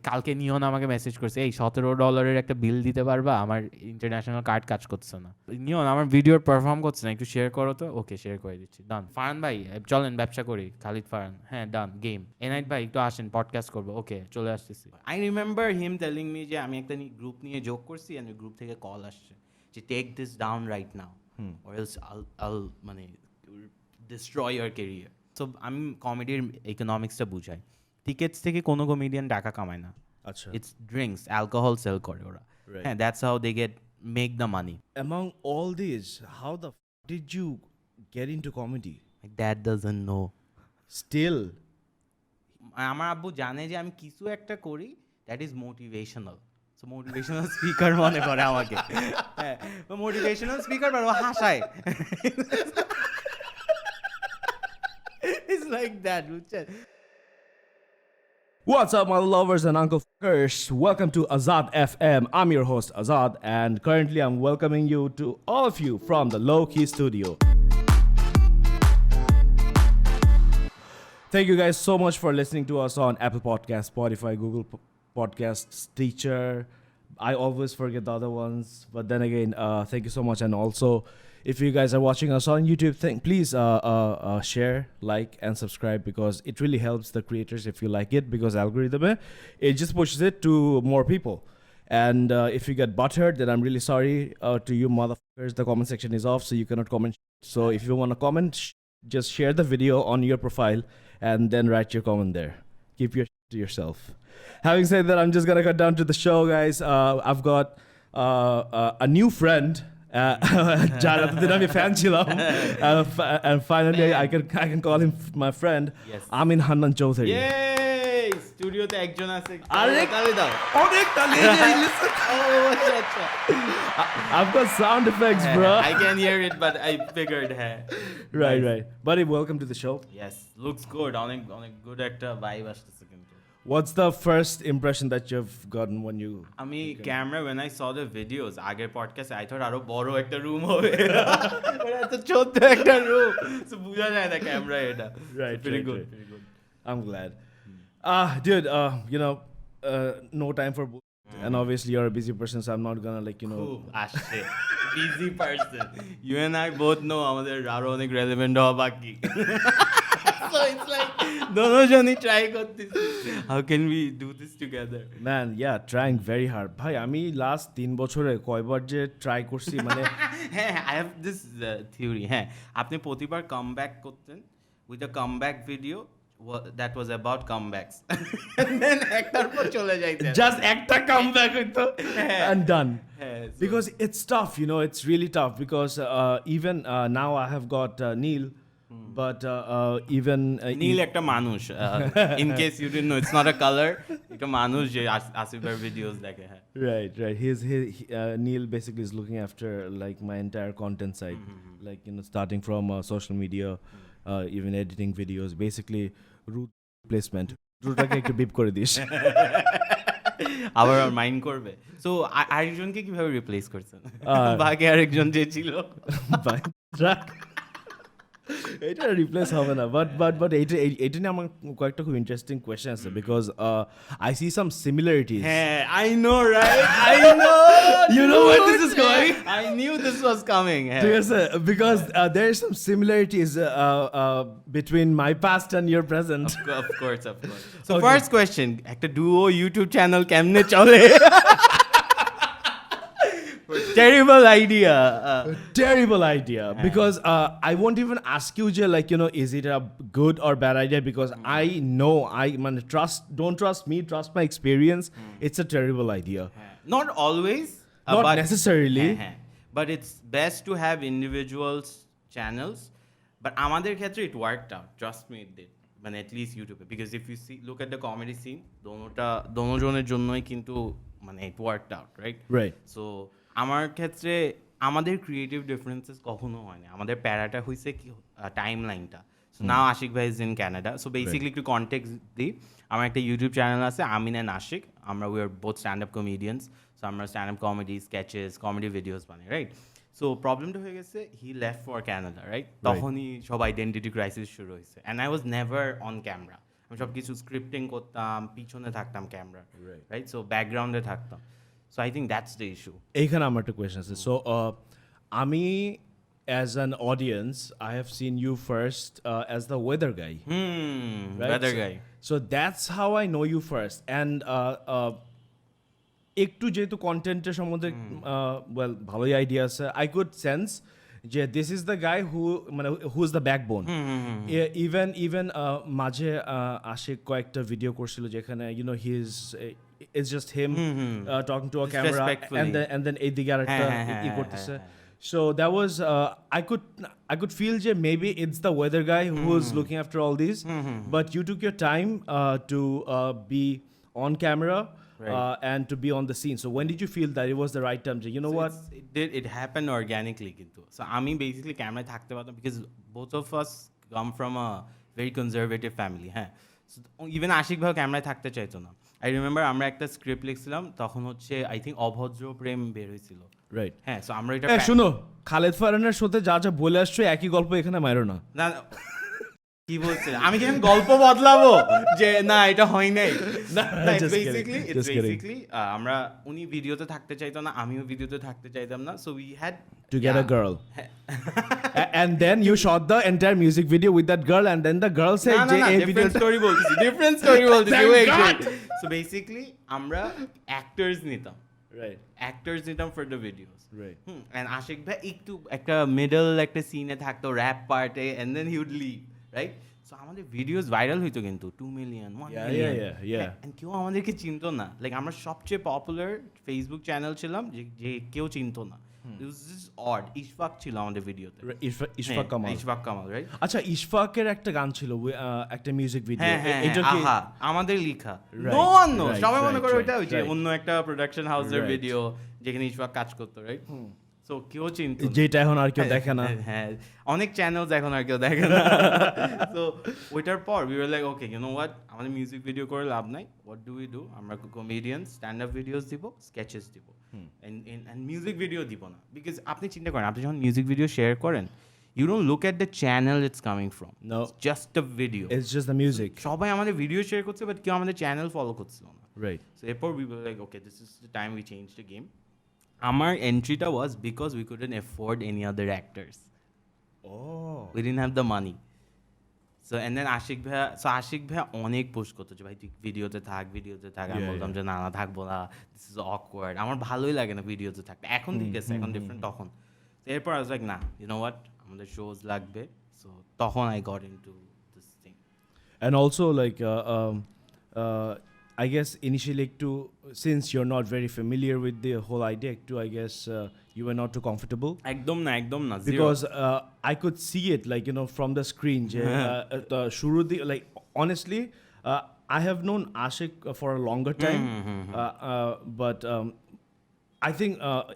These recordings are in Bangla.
কালকে নিয়ন আমাকে মেসেজ করছে, এই $17 একটা বিল দিতে পারবা, আমার ইন্টারন্যাশনাল কার্ড কাজ করছে না। নিয়ন আমার ভিডিওর পারফর্ম করছে না, একটু শেয়ার করো তো। ওকে, শেয়ার করে দিচ্ছি, ডান। ফারহান ভাই চলেন ব্যবসা করি, খালিদ ফারহান, হ্যাঁ ডান, গেম। এনাইট ভাই একটু আসেন, পডকাস্ট করবো, ওকে চলে আসতেছি। I remember him telling me যে আমি একটা গ্রুপ নিয়ে যোগ করছি, and গ্রুপ থেকে কল আসছে যে take this down right now or else I'll মানে destroy your career. So আমি কমেডির ইকোনমিক্সটা বুঝাই। টিকেটস থেকে কোনো কমেডিয়ান টাকা কামায় না। আচ্ছা। It's drinks, alcohol sell করে ওরা। Right. হ্যাঁ, that's how they make the money. Among all these, how the did you get into comedy? My dad doesn't know. Still, আমার আব্বু জানে যে আমি কিছু একটা করি, that is motivational. So motivational speaker মনে করে আমাকে। হ্যাঁ, মোটিভেশনাল স্পিকার, বাট ও হাসায়। It's like that, বুঝছেন? what's up, my lovers and uncle fuckers? Welcome to Azad FM. I'm your host Azad, and currently I'm welcoming you to all of you from the Low Key Studio. Thank you guys so much for listening to us on Apple Podcasts, Spotify, Google Podcasts, Stitcher. I always forget the other ones, but then again, thank you so much. And also, if you guys are watching us on YouTube, please share, like, and subscribe, because it really helps the creators if you like it, because algorithm, it just pushes it to more people. And if you get butthurt, then I'm really sorry to you motherfuckers. The comment section is off, so you cannot comment. So if you want to comment, just share the video on your profile and then write your comment there. Keep your to yourself. Having said that, I'm just gonna cut down to the show, guys. I've got a new friend. যার এতদিন আমি ফ্যান ছিলাম, and finally I can call him my friend. Yes. Amin Hanan Chowdhury. Yay! স্টুডিওতে একজন আছে। আরে তালি দাও। অনেক তালি, listen. Oh, আচ্ছা। I've got sound effects, bro. I can hear it, but I figured, হ্যাঁ। Right. Buddy, welcome to the show. Yes, looks good. অনেক good একটা ভাইব আসতেছে কিন্তু। What's the first impression that you've gotten when you... আমি camera when I saw the videos আগের পডকাস্ট, I thought আরো বড় একটা রুম হবে। এত ছোট্ট একটা রুম, সো বোঝা যায় না ক্যামেরা এটা। Right, Pretty right, good, right. pretty good. I'm glad. Dude, you know, no time for and obviously you're a busy person, so I'm not gonna খুব আসছে busy person. You and I both know আমাদের আরো অনেক রেলেভেন্ট হওয়া বাকি। So it's like দোনোজনই ট্রাই করতেছি, how can we do this together? Man, yeah, trying very hard. ভাই আমি লাস্ট 3 বছরে কয়বার যে ট্রাই করছি, মানে হ্যাঁ, I have this theory. হ্যাঁ, আপনি প্রতিবার কামব্যাক করতেন with a comeback video that was about comebacks. And then একটার পর চলে যাইতেন, just একটা comeback হইতো and done. হ্যাঁ, so- Because it's tough, it's really tough, because even now I have got Neil, but even নীল একটা মানুষ, in case you didn't know, it's not a color, একটা মানুষ যে আসিফের ভিডিওস দেখে। হ্যাঁ, right. Neil basically is looking after like my entire content side, like starting from social media, even editing videos, basically root placement. রুটাকে একটু বিপ করে দিস। আবার মাইন্ড করবে। সো আরেকজনকে কিভাবে রিপ্লেস করছেন? বাকি আরেকজন যে ছিল, এটা রিপ্লেস হবে না, বাট এটা নিয়ে আমার কয়েকটা খুব ইন্টারেস্টিং কোয়েশ্চেন আছে, because I see some similarities. হ্যাঁ, I know, right? I know. You know where this is going? I knew this was coming. ঠিক আছে, because there is some similarities between my past and your present. Of course. So Okay. first question, একটা duo YouTube channel কেমনে চলে? Terrible idea. Terrible idea, because I won't even ask you, like, is it a good or bad idea, because I know, don't trust me, trust my experience. It's a terrible idea. Not always. Not but- necessarily. হ্যাঁ, but it's best to have individuals channels. But আমাদের ক্ষেত্রে it worked out. Trust me, it did. মানে at least YouTube, because if you look at the comedy scene, দোনোজনের জন্যই কিন্তু মানে it worked out, right? Right. So আমার ক্ষেত্রে আমাদের ক্রিয়েটিভ ডিফারেন্সেস কখনো হয় না। আমাদের প্যারাটা হয়েছে কি টাইম লাইনটা। সো নাও আশিক ভাই is in Canada. So basically একটু কনটেক্সট দিই, আমার একটা ইউটিউব চ্যানেল আছে, আমিন অ্যান্ড আশিক। আমরা we are both stand up comedians. So আমরা stand up comedy, sketches, comedy videos বানাই, রাইট? সো প্রবলেমটা হয়ে গেছে, he left for Canada, right? তখনই সব আইডেন্টিটি ক্রাইসিস শুরু হয়েছে, and I was never on camera. আমি সব কিছু স্ক্রিপ্টিং করতাম, পিছনে থাকতাম ক্যামেরা, Right. রাইট? সো ব্যাকগ্রাউন্ডে থাকতাম। So I think that's the issue. এইখানে আমার একটা কোয়েশ্চেন আছে সো আমি as an audience I have seen you first as the weather guy, right? Weather So- guy. so that's how I know you first and একটু যেহেতু কন্টেন্টের সম্বন্ধে ওয়েল ভালোই আইডিয়া আছে আই কুড সেন্স যে দিস ইজ দ্য গাই হু মানে who is the backbone even মাঝে আশিক কয়েকটা ভিডিও করছিল যেখানে YONO he is it's just him talking to a Just camera respectfully. and then এইদিকে আরেকটা ই করতেছে so that was I could feel যে maybe it's the weather guy who is looking after all these but you took your time to be on camera and to be on the scene. So when did you feel that it was the right time? You know what? It happened organically কিন্তু। So আমি বেসিক্যালি ক্যামেরায় থাকতে পারতাম because both of us come from a very conservative family, হ্যাঁ। ইভেন আশিক ভাইও ক্যামেরায় থাকতে চাইতো না। আই রিমেম্বার আমরা একটা স্ক্রিপ্ট লিখছিলাম তখন হচ্ছে আই থিঙ্ক অভদ্র প্রেম বের হয়েছিল, Right. হ্যাঁ। সো আমরা এটা শুনো খালেদ ফারহানের সাথে যা যা বলে আসছো একই গল্প এখানে মারো না। না কি বলছেন, আমি কি গল্প বদলাবো যে না এটা হয় নাই? just kidding, just kidding. Basically আমরা উনি ভিডিওতে থাকতে চাইতো না, আমিও ভিডিওতে থাকতে চাইতাম না। So we had To get a girl. And then you shot the entire music video with that girl and then the girl said যে এই ডিফারেন্ট ভিডিওটা স্টোরি বলতেছি, ডিফারেন্ট স্টোরি বলতেছি। Thank wait God! So basically আমরা অ্যাক্টরস নিতাম, right অ্যাক্টরস নিতাম for the videos. right and Ashiq ভাই একটু একটা মিডল একটা সিনে থাকতো র্যাপ পার্টে and then he would leave, right? So আমাদের ভিডিওস ভাইরাল হইতো কিন্তু 2 million 1 Yeah, million, yeah. And কেউ আমাদেরকে চিনতো না। লাইক আমরা সবচেয়ে পপুলার ফেসবুক চ্যানেল ছিলাম যে কেউ চিনতো না। ইট ওয়াজ জাস্ট অড। ইশফাক ছিল আমাদের ভিডিওতে, ইশফাক কামাল। ইশফাক কামাল, রাইট? আচ্ছা ইশফাকের একটা গান ছিল একটা মিউজিক ভিডিও হ্যাঁ হ্যাঁ এটা কি আহা, আমাদের লেখা। Right, no one no, right, সবাই মনে right, করে right, ওইটা ওই যে right. অন্য একটা প্রোডাকশন হাউসের Right. ভিডিও যেখানে ইশফাক কাজ করতো, রাইট? সো কেউ চিনতো না। যেটা এখন আর কেউ দেখে না হ্যাঁ, অনেক চ্যানেলস এখন আর কেউ দেখে না। তো ওইটার পর we were like okay you know what, আমাদের মিউজিক ভিডিও করে লাভ নাই, হোয়াট ডু উই ডু? আমরা কমেডিয়ান স্ট্যান্ড আপ ভিডিওস দিব, স্কেচেস দিব, এন্ড মিউজিক ভিডিও দিব না। বিকজ আপনি চিন্তা করেন, আপনি যখন মিউজিক ভিডিও শেয়ার করেন you don't look at the channel it's coming from, No. Just a video. it's just the music সবাই আমাদের ভিডিও শেয়ার করছে বাট কেউ আমাদের চ্যানেল ফলো করছিল না। right So এরপর we were like, okay, this is the time we changed the game. আমার এন্ট্রিটা was because we couldn't afford any other actors. oh We didn't have the money. So and then Ashiq ভাইয়া অনেক পুশ করতো যে ভাই তুই ভিডিওতে থাক। আমি Yeah, বলতাম যে না থাকবো না, দিস ইজ অকওয়ার্ড, আমার ভালোই লাগে না ভিডিওতে থাকতে। এখন ঠিক আছে, এখন ডিফারেন্ট। তখন এরপর I was like, না ইউ নো হোয়াট, আমাদের শোজ লাগবে। সো তখন I got into this thing. and also like I guess initially since you're not very familiar with the whole idea I guess you were not too comfortable একদম না zero. because I could see it like you know from the screen যে শুরুতে like honestly I have known Ashik for a longer time but I think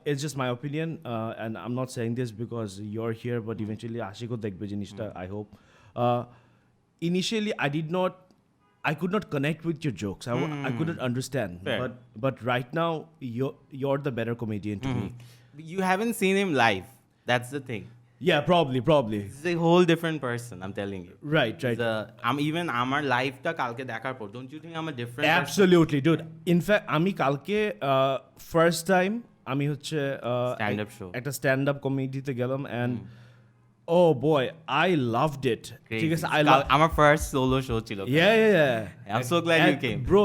it's just my opinion and I'm not saying this because you're here but eventually Ashik will dekbe jinishta I hope initially I could not connect with your jokes I couldn't understand Fair. but right now you're the better comedian to me You haven't seen him live. That's the thing. yeah probably He's a whole different person, I'm telling you. right Even আমার লাইফটা কালকে দেখার পর, don't you think I'm a different absolutely dude in fact আমি কালকে ফার্স্ট টাইম আমি হচ্ছে Stand-up show. একটা স্ট্যান্ড আপ কমেডিতে গেলাম and oh boy I loved it ঠিক আছে I love আমার ফার্স্ট সোলো শো ছিল। yeah I'm so glad you And came. bro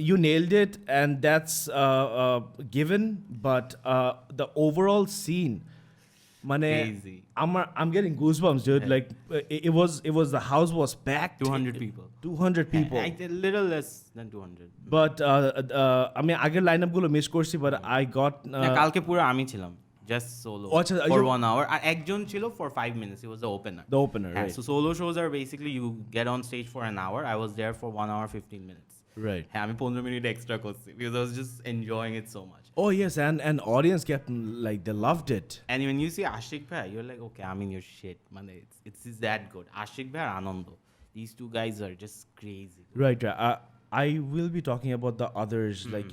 you nailed it and that's given but the overall scene মানে Crazy. I'm getting goosebumps dude like it was the house was packed 200 people. 200 people A little less than 200. but আমি আগের লাইনআপ গুলো মিস করছি but I got না, কালকে পুরো আমি ছিলাম just solo আচ্ছা, for you- 1 hour আর একজন ছিল for 5 minutes. He was the opener. the opener হ্যাঁ, right so solo shows are basically you get on stage for an hour. I was there for 1 hour 15 minutes. right হ্যাঁ, আমি 15 মিনিট এক্সট্রা করছি because I was just enjoying it so much. oh yes and audience kept like they loved it And when you see Ashik Bhai, you're like, okay, I'm in your shit. Man, it's that good. Ashik Bhai and Anando. These two guys are just crazy. right I will be talking about the others, like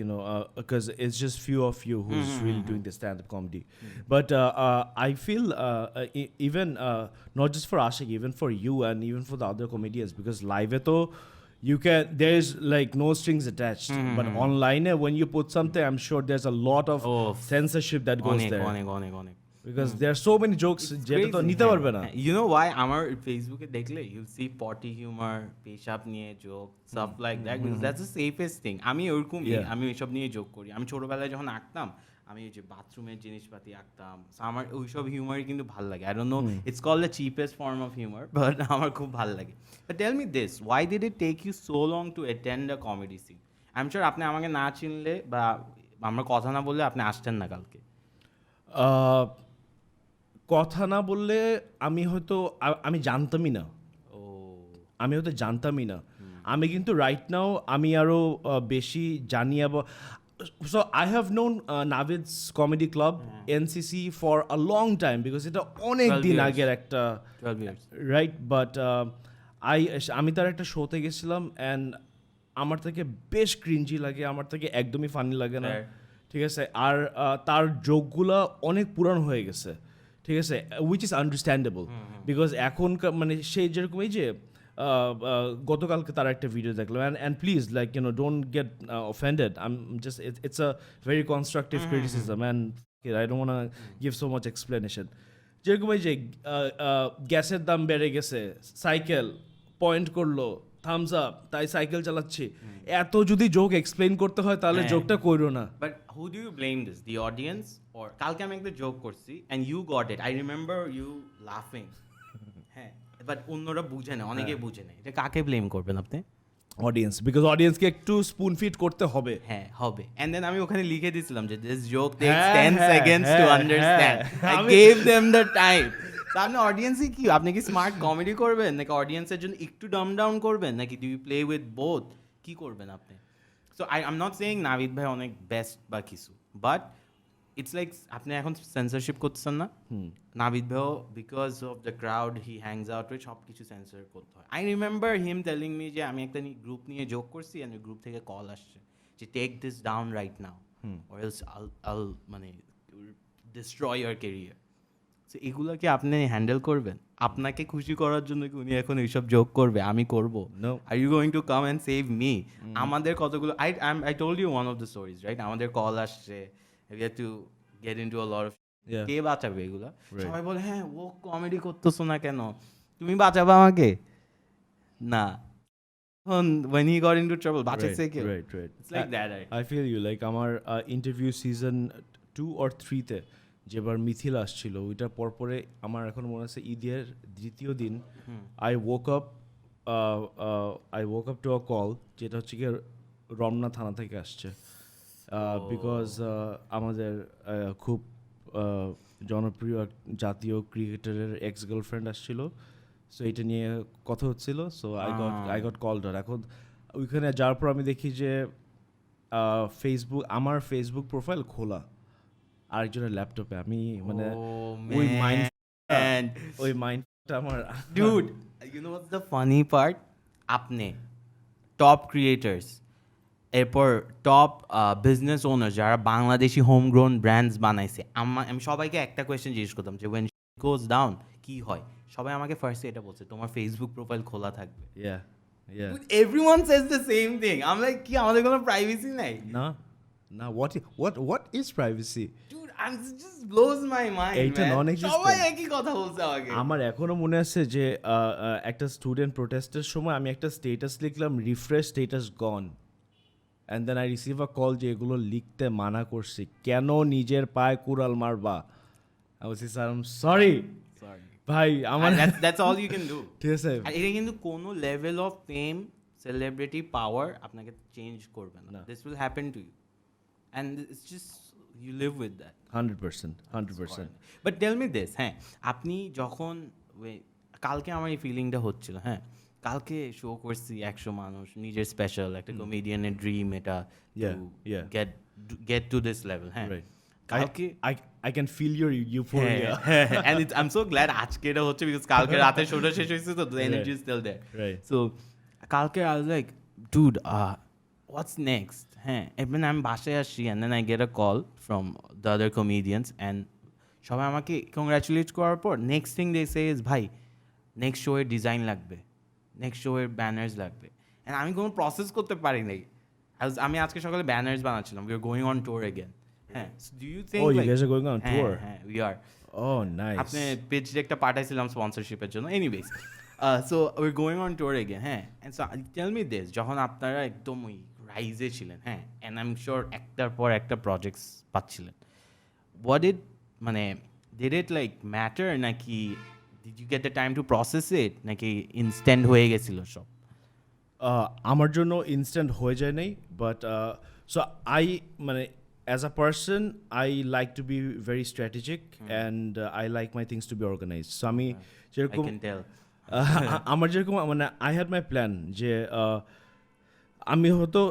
because it's just few of you who's really doing the stand-up comedy. But I feel even not just for Ashik, even for you and even for the other comedians, because live eto you can there's like no strings attached. But online, when you put something, I'm sure there's a lot of Oh, censorship that goes অনেক there অনেক because there are so many jokes যেটা তো নিতে পারবে না. ইউ নো ওয়াই আমার ফেসবুকে দেখলে ইউ সি পটি হিউমার পেশাব নিয়ে joke staff like that because that's the safest thing আমি ওরকম Yeah. আমি ওইসব নিয়ে জোক করি আমি ছোটবেলায় যখন আঁকতাম আমি ওই যে বাথরুমের জিনিসপাতি আঁকতাম So আমার ওইসব হিউমারই কিন্তু ভালো লাগে I don't know it's called the cheapest form of humour but আমার খুব ভালো লাগে but tell me this why did it take you so long to attend a comedy scene I am sure আপনি আমাকে না চিনলে বা আমার কথা না বললে আপনি আসতেন না কালকে কথা না বললে আমি হয়তো আমি জানতামই না, ও আমি হয়তো জানতামই না. আমি কিন্তু রাইট নাও আমি আরো বেশি জানি. So I have known Navid's Comedy Club NCC for a long time because এটা অনেক 12 দিন years. আগের একটা 12 years রাইট. বাট আমি তার একটা শোতে গেছিলাম অ্যান্ড আমার থেকে বেশ ক্রিঞ্জি লাগে, আমার থেকে একদমই ফানি লাগে না. Fair. ঠিক আছে. আর তার জোকগুলা অনেক পুরান হয়ে গেছে. ঠিক আছে, উইচ ইজ আন্ডারস্ট্যান্ডেবল বিকজ এখনকার মানে সেই যেরকম এই যে গতকালকে তার একটা ভিডিও দেখলাম and please like don't get offended, I am just it's a very constructive criticism and I don't want give so much explanation. যেরকম এই যে গ্যাসের দাম বেড়ে গেছে, সাইকেল পয়েন্ট করলো, থামস আপ, তাই সাইকেল চালাচ্ছি, এত যদি জোক এক্সপ্লেন করতে হয় তাহলে জোকটা কইরো না. But who do you blame this? The audience or কালকে আমি একটা joke করছি and you got it. I remember you laughing. হ্যাঁ, but অন্যরা বুঝে না, অনেকে বুঝে না. এটা কাকে blame করবেন আপনি? অডিয়েন্স, বিকজ অডিয়েন্সকে একটু স্পুন ফিট করতে হবে. হ্যাঁ, হবে. And then আমি ওখানে লিখে দিয়েছিলাম যে this joke takes হ্যাঁ, 10 হ্যাঁ, seconds to হ্যাঁ, understand. হ্যাঁ. I gave them the time. So আপনি অডিয়েন্সই কি আপনি কি স্মার্ট কমেডি করবেন নাকি অডিয়েন্সের জন্য একটু ডাম ডাউন করবেন নাকি do you play with both, কি করবেন আপনি? So I am not saying Navid ভাই অনেক বেস্ট বা কিছু, বাট ইটস লাইক আপনি এখন সেন্সরশিপ করতেছেন না, নাভিদ ভাইও because of the crowd he Hanks out with সব কিছু সেন্সর করতে হয়. I remember him telling me যে আমি একটা গ্রুপ নিয়ে যোগ করছি অ্যান্ড গ্রুপ থেকে কল আসছে যে take this down right now or else আল মানে ডিস্ট্রয় ইয়োর কেরিয়ার. সো এগুলো কি আপনি হ্যান্ডেল করবেন? আপনাকে খুশি করার জন্য কি উনি এখন এইসব যোগ করবে? আমি করব? No. Are you going to come and save me? আমাদের কতগুলো I told you one of the stories right, আমাদের কল আসছে, we had to get into a lot of, কে বাঁচাবে এগুলো? সবাই বলে হ্যাঁ ও কমেডি করতেছো না কেন, তুমি বাঁচাবে আমাকে না. when he got into trouble বাঁচাইছে কেউ? Right. It's like that, right? I feel you. Like আমার ইন্টারভিউ সিজন 2 or 3 তে যেবার মিথিল আসছিল ওইটার পরে আমার এখন মনে আছে ঈদের দ্বিতীয় দিন I woke up to a call যেটা হচ্ছে কি রমনা থানা থেকে আসছে বিকজ আমাদের খুব জনপ্রিয় জাতীয় ক্রিকেটারের এক্স গার্লফ্রেন্ড আসছিল, সো এটা নিয়ে কথা হচ্ছিল. সো আই গট কলড আর এখন ওইখানে যাওয়ার পর আমি দেখি যে আমার ফেসবুক প্রোফাইল খোলা আরেকজনের ল্যাপটপে. আমি মানে ওই মাইন্ডটা আমার Dude, you know what's the funny part? আপনি টপ ক্রিয়েটার্স, এরপর টপ বিজনেস ওনার যারা বাংলাদেশি হোমগ্রোন ব্র্যান্ডস বানাইছে, আমি সবাইকে একটা কোয়েশ্চেন জিজ্ঞেস করতাম যে when shit goes down কি হয়, সবাই আমাকে ফার্স্টে এটা বলছে তোমার ফেসবুক প্রোফাইল খোলা থাকবে. yeah Dude, everyone says the same thing. I'm like কি আমাদের কোনো প্রাইভেসি নাই? না what is privacy? Dude, it just blows my mind. এইটা man. non-existent. সবাই একই কথা বলছে আমাকে. আমার এখনো মনে আছে যে একটা স্টুডেন্ট প্রোটেস্টের সময় আমি একটা স্টেটাস লিখলাম refresh status gone and then I receive a call যে এগুলো লিখতে মানা করছি, কেন নিজের পায়ে কুড়াল মারবা? I was sir I am sorry ভাই আমার that's all you can do. ঠিক আছে. আর এটা কিন্তু কোনো level of fame, celebrity, power আপনাকে চেঞ্জ করবে না. This will happen to you and it's just you live with that 100%. But tell me this, হ্যাঁ আপনি যখন কালকে আমার এই ফিলিংটা হচ্ছিল, হ্যাঁ কালকে শো করছি 100 মানুষ, নিজের স্পেশাল একটা কমেডিয়ানের ড্রিম এটা গেট টু দিস লেভেল, হ্যাঁ কালকে I can feel your euphoria. and I'm so glad আজকে এটা হচ্ছে because কালকে রাতে শোটা শেষ হয়েছে তো the energy is still there. Right. So কালকে I was like dude what's next? হ্যাঁ, even আমি বাসায় আসছি and then I get a call from the other comedians and সবাই আমাকে কংগ্রাচুলেট করার পর next thing they say is ভাই নেক্সট শো এর ডিজাইন লাগবে, নেক্সট শো এর ব্যানার্স লাগবে। অ্যান্ড আমি কোনো প্রসেস করতে পারি নাই। আমি আজকে সকালে ব্যানার্স বানাচ্ছিলাম, we are going on tour again. হ্যাঁ, do you think Oh, you guys are going on tour? হ্যাঁ উই আর। Oh, nice. আপনি পিচ ডেকটা পাঠাইছিলাম স্পন্সরশিপের জন্য। Anyways, so we going on tour again. হ্যাঁ, and so tell me this, যখন আপনারা একদম ওই রাইজে ছিলেন, হ্যাঁ, অ্যান্ড আই এম শিওর একটার পর একটা প্রজেক্টস পাচ্ছিলেন, what did মানে did it like matter নাকি did you get the time to process it নাকি ইনস্ট্যান্ট হয়ে গেছিল সব? আমার জন্য ইনস্ট্যান্ট হয়ে যায় নাই, বাট সো আই মানে as a person I like to be very strategic and I like my things to be organise. So আমি I যেরকম can tell. আমার যেরকম মানে আই হ্যাড মাই প্ল্যান যে আমি হয়তো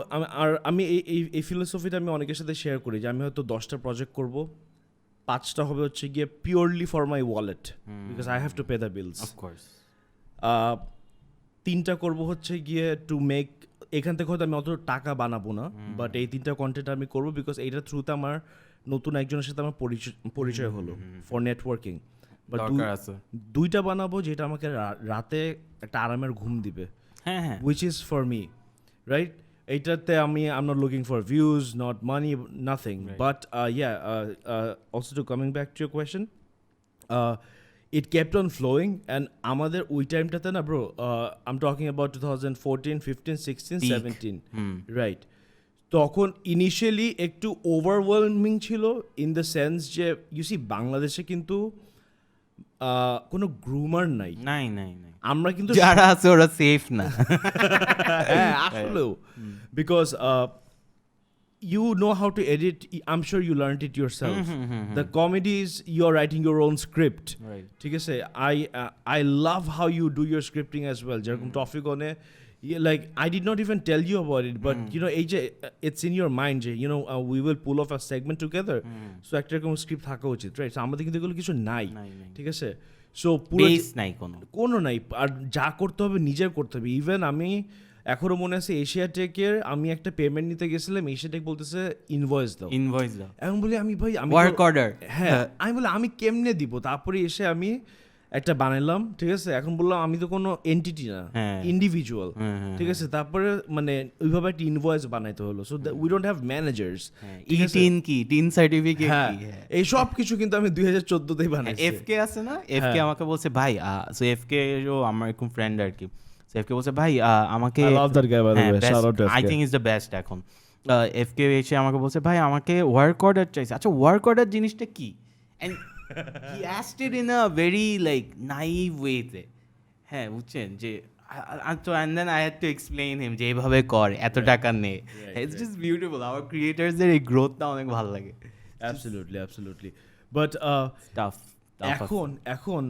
আমি এই ফিলোসফিটা আমি অনেকের সাথে শেয়ার করি যে আমি হয়তো 10টা প্রজেক্ট করব, 5টা হবে হচ্ছে গিয়ে purely for my wallet because I have to pay the bills. Of course. 3টা করব হচ্ছে গিয়ে টু মেক, এখান থেকে হয়তো আমি অত টাকা বানাবো না, বাট এই 3টা কন্টেন্ট আমি করবো বিকজ এইটার থ্রুতে আমার নতুন একজনের সাথে আমার পরিচয় হলো ফর নেটওয়ার্কিং। বাট দরকার আছে। 2টা বানাবো যেটা আমাকে রাতে একটা আরামের ঘুম দিবে, হ্যাঁ হ্যাঁ, which is for me, right? এইটাতে I'm not looking for views, not money, nothing. Right. But also to coming back to your question, it kept on flowing and আমাদের ওই টাইমটাতে না bro, I'm talking about 2014, 15, 16, Peak. 17, right? তখন ইনিশিয়ালি একটু ওভারওয়েলমিং ছিল ইন দ্য সেন্স যে ইউ সি বাংলাদেশে কিন্তু কোনো গ্রুমার নাই, নাই নাই নাই, আমরা কিন্তু যারা আছে ওরা সেফ না। হ্যাঁ আসলেও because you know how to edit. I'm sure you learned it yourself. The comedies, you're writing your own script. Right. ঠিক আছে, I love how you do your scripting as well. যেরকম টপিক অনে like I did not even tell you about it, but you know এই যে it's in your mind যে you know we will pull off a segment together, so একটা এরকম স্ক্রিপ্ট থাকা উচিত, রাইট? আমাদের কিন্তু এগুলো কিছু নাই, নাই, নাই। ঠিক আছে? সো পুরো বেস নাই কোনো নাই, আর যা করতে হবে নিজের করতে হবে। ইভেন আমি এখনো মনে আছে এশিয়াটেকের আমি একটা পেমেন্ট নিতে গেছিলাম, এশিয়াটেক বলতেছে ইনভয়েস দাও, ইনভয়েস দাও, এখন বলি আমি ভাই আমি ওয়ার্ক অর্ডার। হ্যাঁ আমি বলি আমি কেমনে দিব, তারপরে এসে আমি একটা বানাইলাম, ঠিক আছে? এখন বললাম আমি তো কোনো এন্টিটি না, হ্যাঁ। ইন্ডিভিজুয়াল, ঠিক আছে? তারপরে মানে ওইভাবে একটা ইনভয়েস বানাইতে হলো, so we don't have managers. Tin কি টিন সার্টিফিকেট হ্যাঁ, কি, এই সব কিছু কিন্তু আমি 2014তেই বানাইছি। এফকে আছে না, এফকে আমাকে বলছে ভাই, সো এফকে ও আমার এরকম ফ্রেন্ড আর কি, সো এফকে বলছে ভাই আমাকে, I love that guy by the way, shout out to I FK. Think is the best এখন। এফকে এসে আমাকে বলছে ভাই আমাকে ওয়ার্ক অর্ডার চাইছে। আচ্ছা ওয়ার্ক অর্ডার জিনিসটা কি? And he asked it in a very like naive way তে, হ্যাঁ বুঝছেন যে তো and then I had to explain him যে এইভাবে কর, এত টাকা নে। It's just beautiful, our creators এর এই গ্রোথটা অনেক ভালো লাগে। Absolutely. But Tough. এখন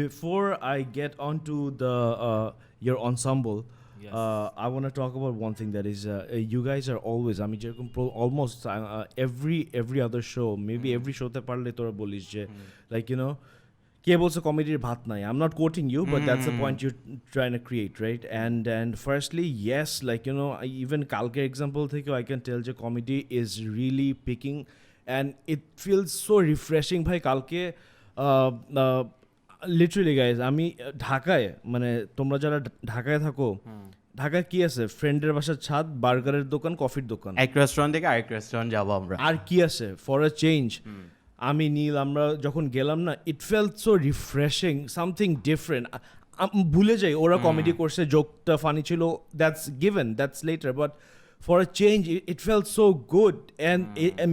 before I get onto the your ensemble, Yes. I want to talk about one thing that is you guys are always, I mean যেরকম almost every other show, maybe every show তে পারলে তোরা বলিস যে like you know কে বলছে কমেডির ভাত নাই, I'm not quoting you, but that's the point you're trying to create, right? And firstly, yes, like you know even কালকের example থেকে I can tell যে comedy is really picking and it feels so refreshing ভাই। কালকে লিটারালি গাইজ আমি ঢাকায়, মানে তোমরা যারা ঢাকায় থাকো, ঢাকায় কি আছে? ফ্রেন্ডের বাসার ছাদ, বার্গারের দোকান, কফির দোকান, এক রেস্টুরেন্ট থেকে আরেক রেস্টুরেন্ট যাবো আমরা, আর কি আছে? ফর আ চেঞ্জ আমি নীল আমরা যখন গেলাম না, ইট felt so refreshing, something different. ভুলে যাই ওরা কমেডি করছে, জোকটা ফানি ছিল, that's given, that's letter, but for a change it felt so good. And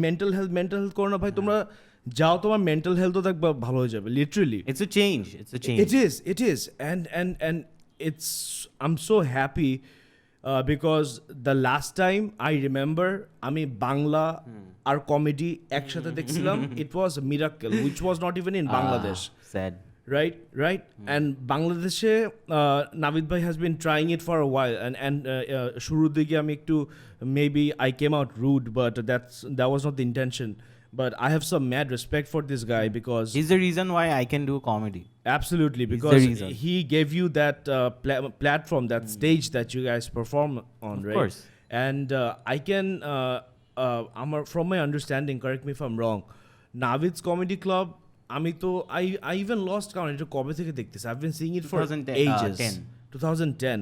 mental health করো না ভাই, তোমরা যাও, তোমার মেন্টাল হেলথও দেখবা ভালো হয়ে যাবে, literally. It's a change. It is, and it's, I'm so happy because the last time I remember আমি বাংলা আর কমেডি একসাথে দেখছিলাম, it was a miracle, which was not even in Bangladesh. Sad. Right. And Bangladeshe Navid bhai has been trying it for a while, and শুরুর দিকে আমি একটু maybe I came out rude, but that was not the intention. but I have some mad respect for this guy because He's the reason why I can do comedy. absolutely the because reason. he gave you that platform, that stage that you guys perform on, Of right? course. And I can from my understanding, correct me if I'm wrong, Navid's Comedy Club, আমি তো I even lost count এটা কবে থেকে দেখতেছি, I've been seeing it for 2010, ages 2010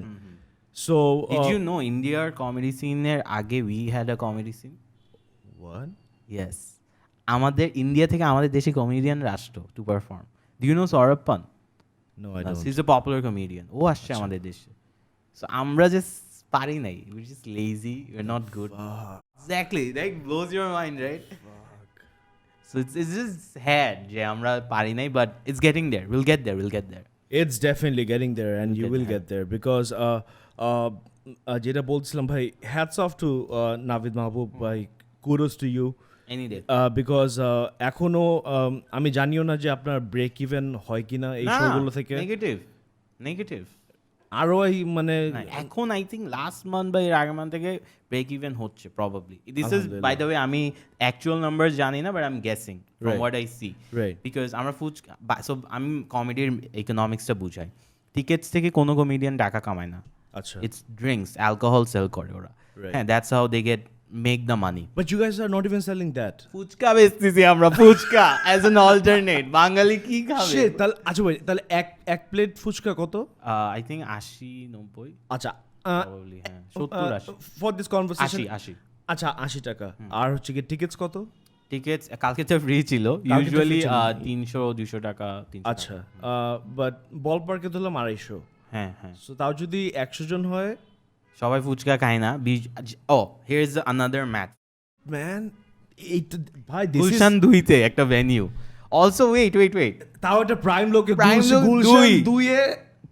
so Did you know Indiaর comedy scene এর আগে we had a comedy scene? what Yes. আমাদের ইন্ডিয়া থেকে আমাদের দেশে কমেডিয়ান আসতো to perform. Do you know Saurabh Pant? no I don't He's a popular comedian. ও আসছে আমাদের দেশে। So আমরা just পারি নাই। We're just lazy. We're not good. Exactly. That blows your mind, right? So it's just sad যে আমরা পারি নাই, but it's getting there. We'll get there. it's definitely getting there and you get will there. get there because যেটা বলছিলাম ভাই, hats off to Navid Mahbub, ভাই kudos to you Any day. Because এখনো আমি জানিও না যে আপনার ব্রেক ইভেন হয় কিনা এই শোগুলো থেকে নেগেটিভ আরো এই মানে এখন আই থিঙ্ক লাস্ট মান্থ বা এর আগের মান্থ থেকে ব্রেক ইভেন হচ্ছে probably this is by the way আমি অ্যাকচুয়াল নাম্বার জানি না but I am guessing from what I see right because আমরা সো আমি কমেডির ইকোনমিক্সটা বুঝাই টিকেটস থেকে কোনো কমেডিয়ান টাকা কামায় না আচ্ছা ইটস ড্রিঙ্কস অ্যালকোহল সেল করে ওরা হ্যাঁ that's how they get make the money but you guys are not even selling that fuchka বেচতেছি আমরা fuchka as an alternate Bangali কি খাবে শিট তাহলে আচ্ছা ভাই তাহলে এক প্লেট ফুচকা কত আই থিঙ্ক 80-90 আচ্ছা probably হ্যাঁ 70-80 ফর দিস কনভারসেশন 80 আচ্ছা 80 টাকা আর হচ্ছে কি টিকেটস কত টিকেটস কালকে তো ফ্রি ছিল ইউজুয়ালি 300-200 টাকা 300 আচ্ছা বাট বল পার্কে ধরলাম 250 হ্যাঁ সো তাও যদি 100 জন হয় সবাই ফুচকা খায় না oh here is another math man এইটা ভাই দিস ইজ গুলশান 2 তে একটা ভেনিউ অলসো ওয়েট তাও একটা প্রাইম Prime গুলশান দুই। 2 এ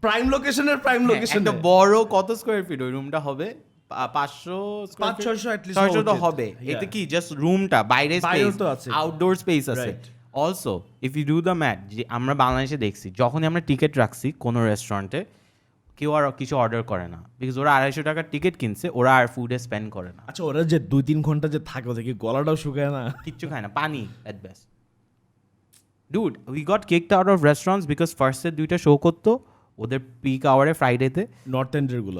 প্রাইম লোকেশনের প্রাইম লোকেশন একটা বড় কত স্কয়ার ফিট ওই রুমটা হবে 500 স্কয়ার 500-600 at least 600 তো হওয়া উচিত। হবে Yeah. এতে কি জাস্ট রুমটা বাইরে বাইরেও স্পেস তো আছে। আউটডোর স্পেস আছে Right. Also if you do the math যে আমরা বাংলাদেশে দেখছি যখনই আমরা টিকিট রাখছি কোনো রেস্টুরেন্টে কেউ আর কিছু অর্ডার করে না বিকজ ওরা 250 টাকার টিকিট কিনছে ওরা আর ফুডে স্পেন্ড করে না আচ্ছা ওরা যে 2-3 ঘন্টা যে থাকে ওদের কি গলাটাও শুকায় না কিচ্ছু খায় না পানি at best dude we got kicked out of restaurants because ফার্স্টের 2টা শো করতো ওদের পিক আওয়ারে ফ্রাইডেতে নর্থ এন্ডের গুলো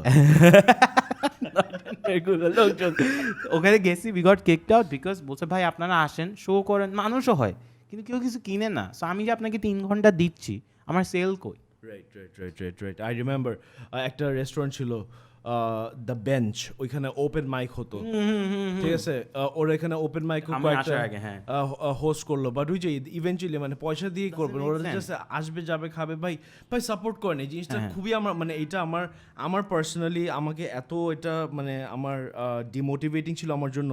লোকজন ওখানে গেছি we got kicked out because বলছে ভাই আপনারা আসেন শো করেন মানুষও হয় কিন্তু কেউ কিছু কিনে না সো আমি যে আপনাকে 3 ঘন্টা দিচ্ছি আমার সেল কই রাইট আই রিমেম্বার একটা রেস্টুরেন্ট ছিল দ্য বেঞ্চ ওইখানে ওপেন মাইক হতো ঠিক আছে ওরা এখানে ওপেন মাইক আমি আসার আগে, হ্যাঁ। হোস্ট করলো বাট ওই যে ইভেন্চুয়ালি মানে পয়সা দিয়ে করবেন make ওরা sense. জাস্ট আসবে যাবে খাবে ভাই সাপোর্ট করেন এই জিনিসটা হ্যাঁ। খুবই আমার মানে এটা আমার পার্সোনালি আমাকে এত এটা মানে আমার ডিমোটিভেটিং ছিল আমার জন্য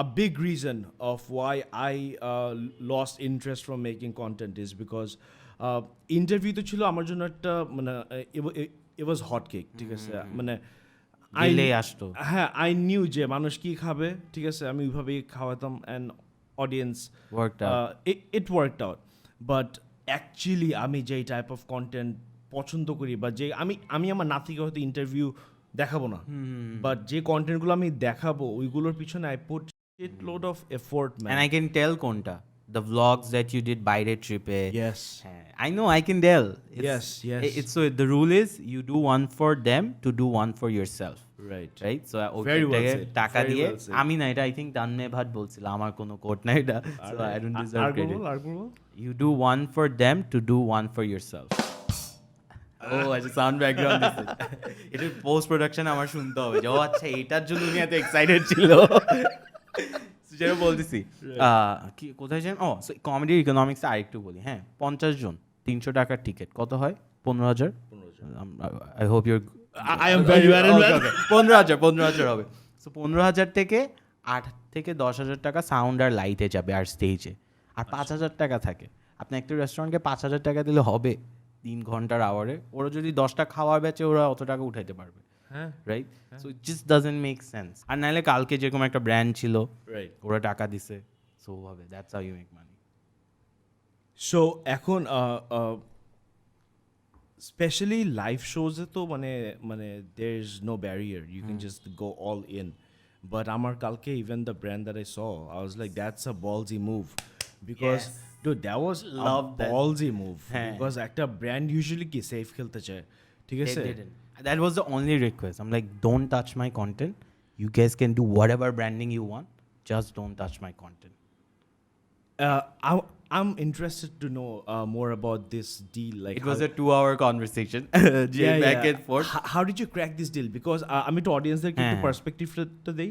a big reason of why I lost interest from making content is because interview তো ছিল আমার জন্য একটা মানে it was hot cake ঠিক আছে মানে দিলে আসতো হ্যাঁ আই নিউ যে মানুষ কি খাবে ঠিক আছে আমি ওইভাবেই খাওয়াতাম and audience Worked out. It worked out but actually আমি যেই টাইপ অফ কন্টেন্ট পছন্দ করি বা যে আমি আমার নাতিকে হয়তো ইন্টারভিউ দেখাবো না বাট যে কন্টেন্টগুলো আমি দেখাবো ওইগুলোর পিছনে I put it load of effort and man I can tell কোনটা the vlogs that you did বাইরে ট্রিপে yes I know I can tell Yes, yes. it's so the rule is you do one for them to do one for yourself right right so Very well ওটাকে said, টাকা very দিয়ে well said. আমি না এটা I think তানমে ভাট বলছিল আমার কোনো কোট না এটা so I don't deserve credit you do one for them to do one for yourself ও আচ্ছা সাউন্ড ব্যাকগ্রাউন্ড দিছে এটা পোস্ট প্রোডাকশন আমার শুনতে হবে যে ও আচ্ছা এটার জন্য উনি এত এক্সাইটেড ছিল যেটা বলতেছি কি কোথায় যান ও কমেডি ইকোনমিক্স আরেকটু বলি হ্যাঁ 50 জন 300 টাকার টিকিট কত হয় 15,000 I hope your I am very well in that. 15,000 হবে সো 15,000 থেকে 8 থেকে 10,000 টাকা সাউন্ড আর লাইটে যাবে আর স্টেজে আর 5,000 টাকা থাকে আপনি একটা রেস্টুরেন্টকে 5,000 টাকা দিলে হবে 3 ঘন্টার আওয়ারে ওরা যদি 10টা খাওয়ার বেচে ওরা অত টাকা উঠাইতে পারবে হ্যাঁ right so it just doesn't make sense আর নাহলে কালকে যেরকম একটা ব্র্যান্ড ছিল রাইট ওরা টাকা দিছে সো হবে that's how you make money so এখন স্পেশালি লাইভ শোজে তো মানে there is no barrier you can just go all in But আমার কালকে even the brand that I saw, I was like, that's a ballsy move. Because, Yes. dude, that was Love a that. ballsy move. হ্যাঁ। Because একটা brand usually কি safe খেলতে চায়, ঠিক They আছে? didn't. That was the only request. I'm like, don't touch my content. You guys can do whatever branding you want. Just don't touch my content. I'm interested to know more about this deal. Like, It was a 2-hour conversation. Back and forth. How did you crack this deal? Because আমি তো অডিয়েন্সদেরকে একটু হ্যাঁ। পার্সপেক্টিভটা দেই।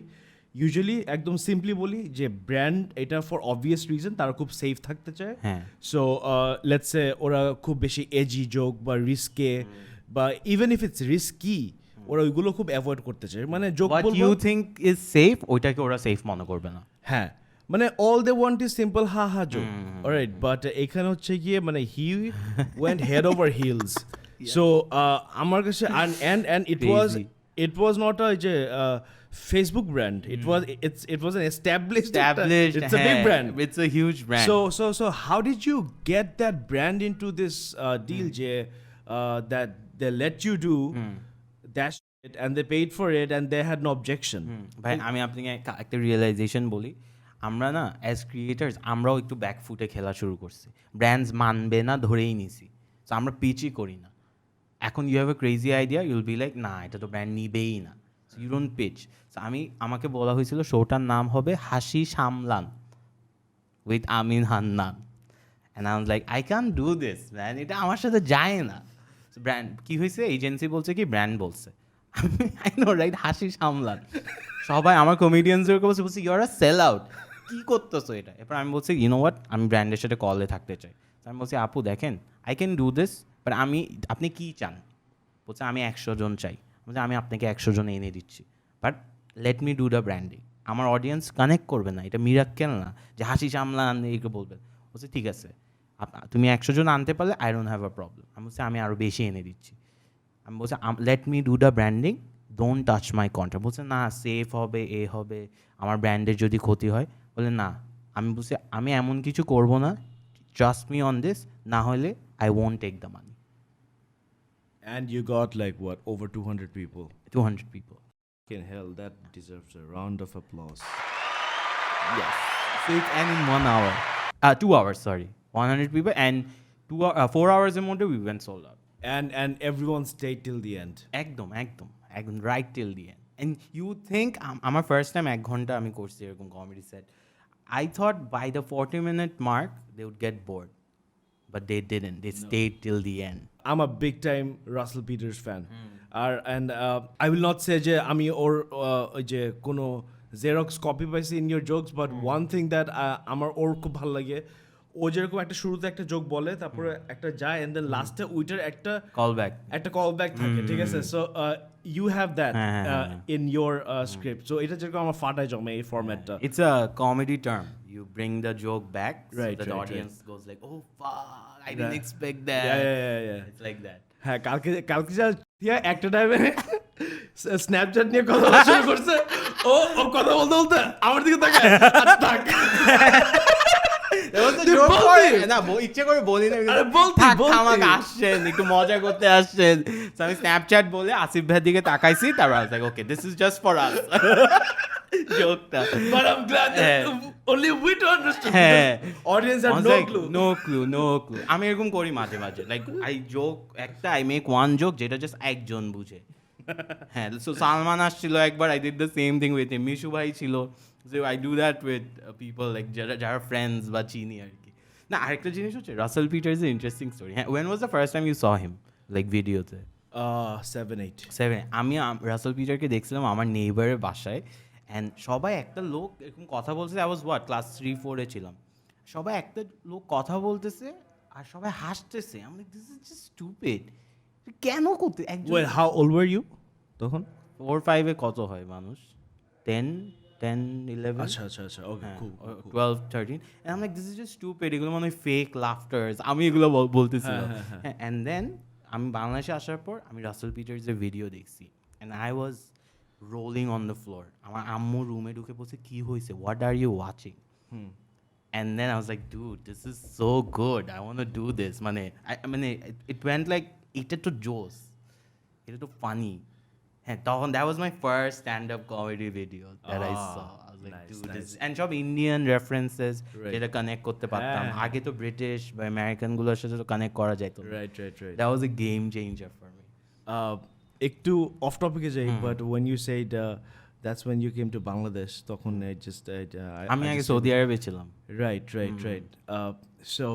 ইউজুয়ালি একদম সিম্পলি বলি যে ব্র্যান্ড এটা ফর অবভিয়াস রিজন তারা খুব সেফ থাকতে চায়। হ্যাঁ। সো লেটস সে ওরা খুব বেশি এজি জোক বা রিস্কে বা ইভেন ইফ ইটস রিস্কি ওরা ওইগুলো খুব অ্যাভয়েড করতে চায়। মানে জোক What বলবো you think is safe, ওইটাকে ওরা safe মনে করবে না। হ্যাঁ মানে all they want is simple ha ha joke alright but এখানে হচ্ছে গিয়ে মানে he went head over hills so আমার কাছে and Crazy. it was not a যে Facebook brand it was an established it's a big হ্যাঁ, brand It's a huge brand. so how did you get that brand into this deal যে that they let you do that shit and they paid for it and they had no objection ভাই আমি আপনাকে একটা রিয়েলাইজেশন বলি, আমরা না অ্যাজ ক্রিয়েটার্স আমরাও একটু ব্যাকফুটে খেলা শুরু করছি, ব্র্যান্ডস মানবে না ধরেই নিছি, সো আমরা পিচই করি না। এখন you have a crazy idea, you'll be like না এটা তো ব্র্যান্ড নিবেই না, so you don't pitch. So আমাকে বলা হয়েছিল শোটার নাম হবে হাসি সামলান with Amin Hannan, and I was like I can do this man, এটা আমার সাথে যায় না। ব্র্যান্ড কি হয়েছে, এজেন্সি বলছে কি ব্র্যান্ড বলছে, আই নো রাইট, হাসি সামলান। সবাই আমার কমেডিয়ানসদেরকে বলছে you are a sell out, কী করতেছো এটা। এরপর আমি বলছি ইউ নো হোয়াট, আমি ব্র্যান্ডের সাথে কলে থাকতে চাই। আমি বলছি আপু দেখেন I can do this, but আপনি কী চান? বলছে আমি 100 জন চাই। বলছে আমি আপনাকে 100 জন এনে দিচ্ছি, but let me do the branding. আমার অডিয়েন্স কানেক্ট করবে না, এটা মিরাক্কেল না যে হাসি সামলান এইগুলো বলবেন। বলছে ঠিক আছে, তুমি 100 জন আনতে পারলে I don't have a problem. আমি বলছি আমি আরও বেশি এনে দিচ্ছি। আমি বলছি let me do the branding, don't touch my contract. বলছে না সেফ হবে, এ হবে, আমার ব্র্যান্ডের যদি ক্ষতি হয়। বলে না, আমি বলছি আমি এমন কিছু করব না, ট্রাস্ট মি অন দিস, না হলে I won't take the money. and you got like what over 200 people 200 people. in hell that deserves a round of applause Yes. So and in 1 hour, 2 hours, sorry, 100 people, and 4 hours এর মধ্যে we went sold out. and everyone stayed till the end একদম right till the end. And you think আমার ফার্স্ট টাইম 1 ঘন্টা আমি করছি এরকম comedy set, I thought by the 40-minute mark they would get bored, but they didn't, they stayed till the end. I'm a big time Russell Peters fan and I will not say যে আমি ওর যে কোনো জেরক্স কপি পাইছি in your jokes but one thing that আমার ওর খুব ভালো লাগে, ও যেরকম একটা শুরুতে একটা জোক বলে তারপরে একটা যায় and then লাস্টে ওইটার একটা Call back. কল ব্যাক থাকে, ঠিক আছে? সো ইউ হ্যাভ দ্যাট হ্যাঁ। ইন ইয়োর স্ক্রিপ্ট, সো এটা যেরকম আমার ফাটায় জমে এই ফরম্যাটটা। It's a comedy term. You bring the joke back, so Right, that the right, audience goes like, "Oh fuck, I didn't Yeah. expect that." Yeah. It's like that. হ্যাঁ কালকে যা দিয়া একটা টাইমে স্ন্যাপচ্যাট নিয়ে কথা বলা শুরু করছে, ও কথা বলতে আমার দিকে তাকায়, আচ্ছা থাক। There was a তুই joke বলতি? for it. না ইচ্ছে করে বলি না, আরে বলতি, থাক, বলতি। আমাকে আসছেন একটু মজা করতে আসছেন। So আমি স্ন্যাপচ্যাট বলে আসিফ ভাইয়ের দিকে তাকাইছি, তারপর I was like, okay, this is just for us. জোকটা। But I'm glad that হ্যাঁ। only we two understood. হ্যাঁ। because Audience had I was no like, clue. no clue. আমি এরকম করি মাঝে মাঝে, লাইক আই জোক একটা, আই মেক ওয়ান জোক যেটা জাস্ট একজন বুঝে। হ্যাঁ, সো সালমান আসছিল একবার, I did the same thing with him. Mishu ভাই ছিল, so I do that with people like যারা ফ্রেন্ডস বা চিনি আর কি। না আরেকটা জিনিস হচ্ছে রাসেল পিটার্স এর ইন্টারেস্টিং স্টোরি। হ্যাঁ, when was the first time you saw him like ভিডিওতে? 7-8 আমি রাসেল পিটারকে দেখছিলাম আমার নেইবারের বাসায়, অ্যান্ড সবাই একটা লোক এরকম কথা বলছে, আই ওয়াজ হোয়াট ক্লাস 3-4 ছিলাম, সবাই একটা লোক কথা বলতেছে আর সবাই হাসতেছে। আমি like this is just stupid, কেন করতে একজন। Wait, how old were you তখন? 4-5 কত হয় মানুষ, 10, 11, আচ্ছা ওকে হ্যাঁ, cool 12, 13, and I'm like this is just stupid, এগুলো মনে হয় ফেক লাফটার্স, আমি এগুলো বলতেছিলাম। হ্যাঁ, অ্যান্ড দেন আমি বাংলাদেশে আসার পর আমি রাসেল পিটার্সের ভিডিও দেখছি, and I was rolling on the floor. আমার আম্মু রুমে ঢুকে বলছে কি হয়েছে, what are you watching? And then I was like, dude, this is so good. I want to do this. মানে it went like, এটা তো জোস, এটা তো ফানি। হ্যাঁ তখন that was my first stand-up comedy video that I saw. I was like, nice, dude, nice. and সব ইন্ডিয়ান রেফারেন্সেস Right. যেটা কানেক্ট করতে পারতাম হ্যাঁ। আগে তো ব্রিটিশ বা আমেরিকান গুলোর সাথে তো কানেক্ট করা যেত না। Right. That was a game changer for me. একটু অফ টপিকে যাই, but when you said that's when you came to Bangladesh, তখন I just আমি আগে সৌদি আরবে ছিলাম। right. So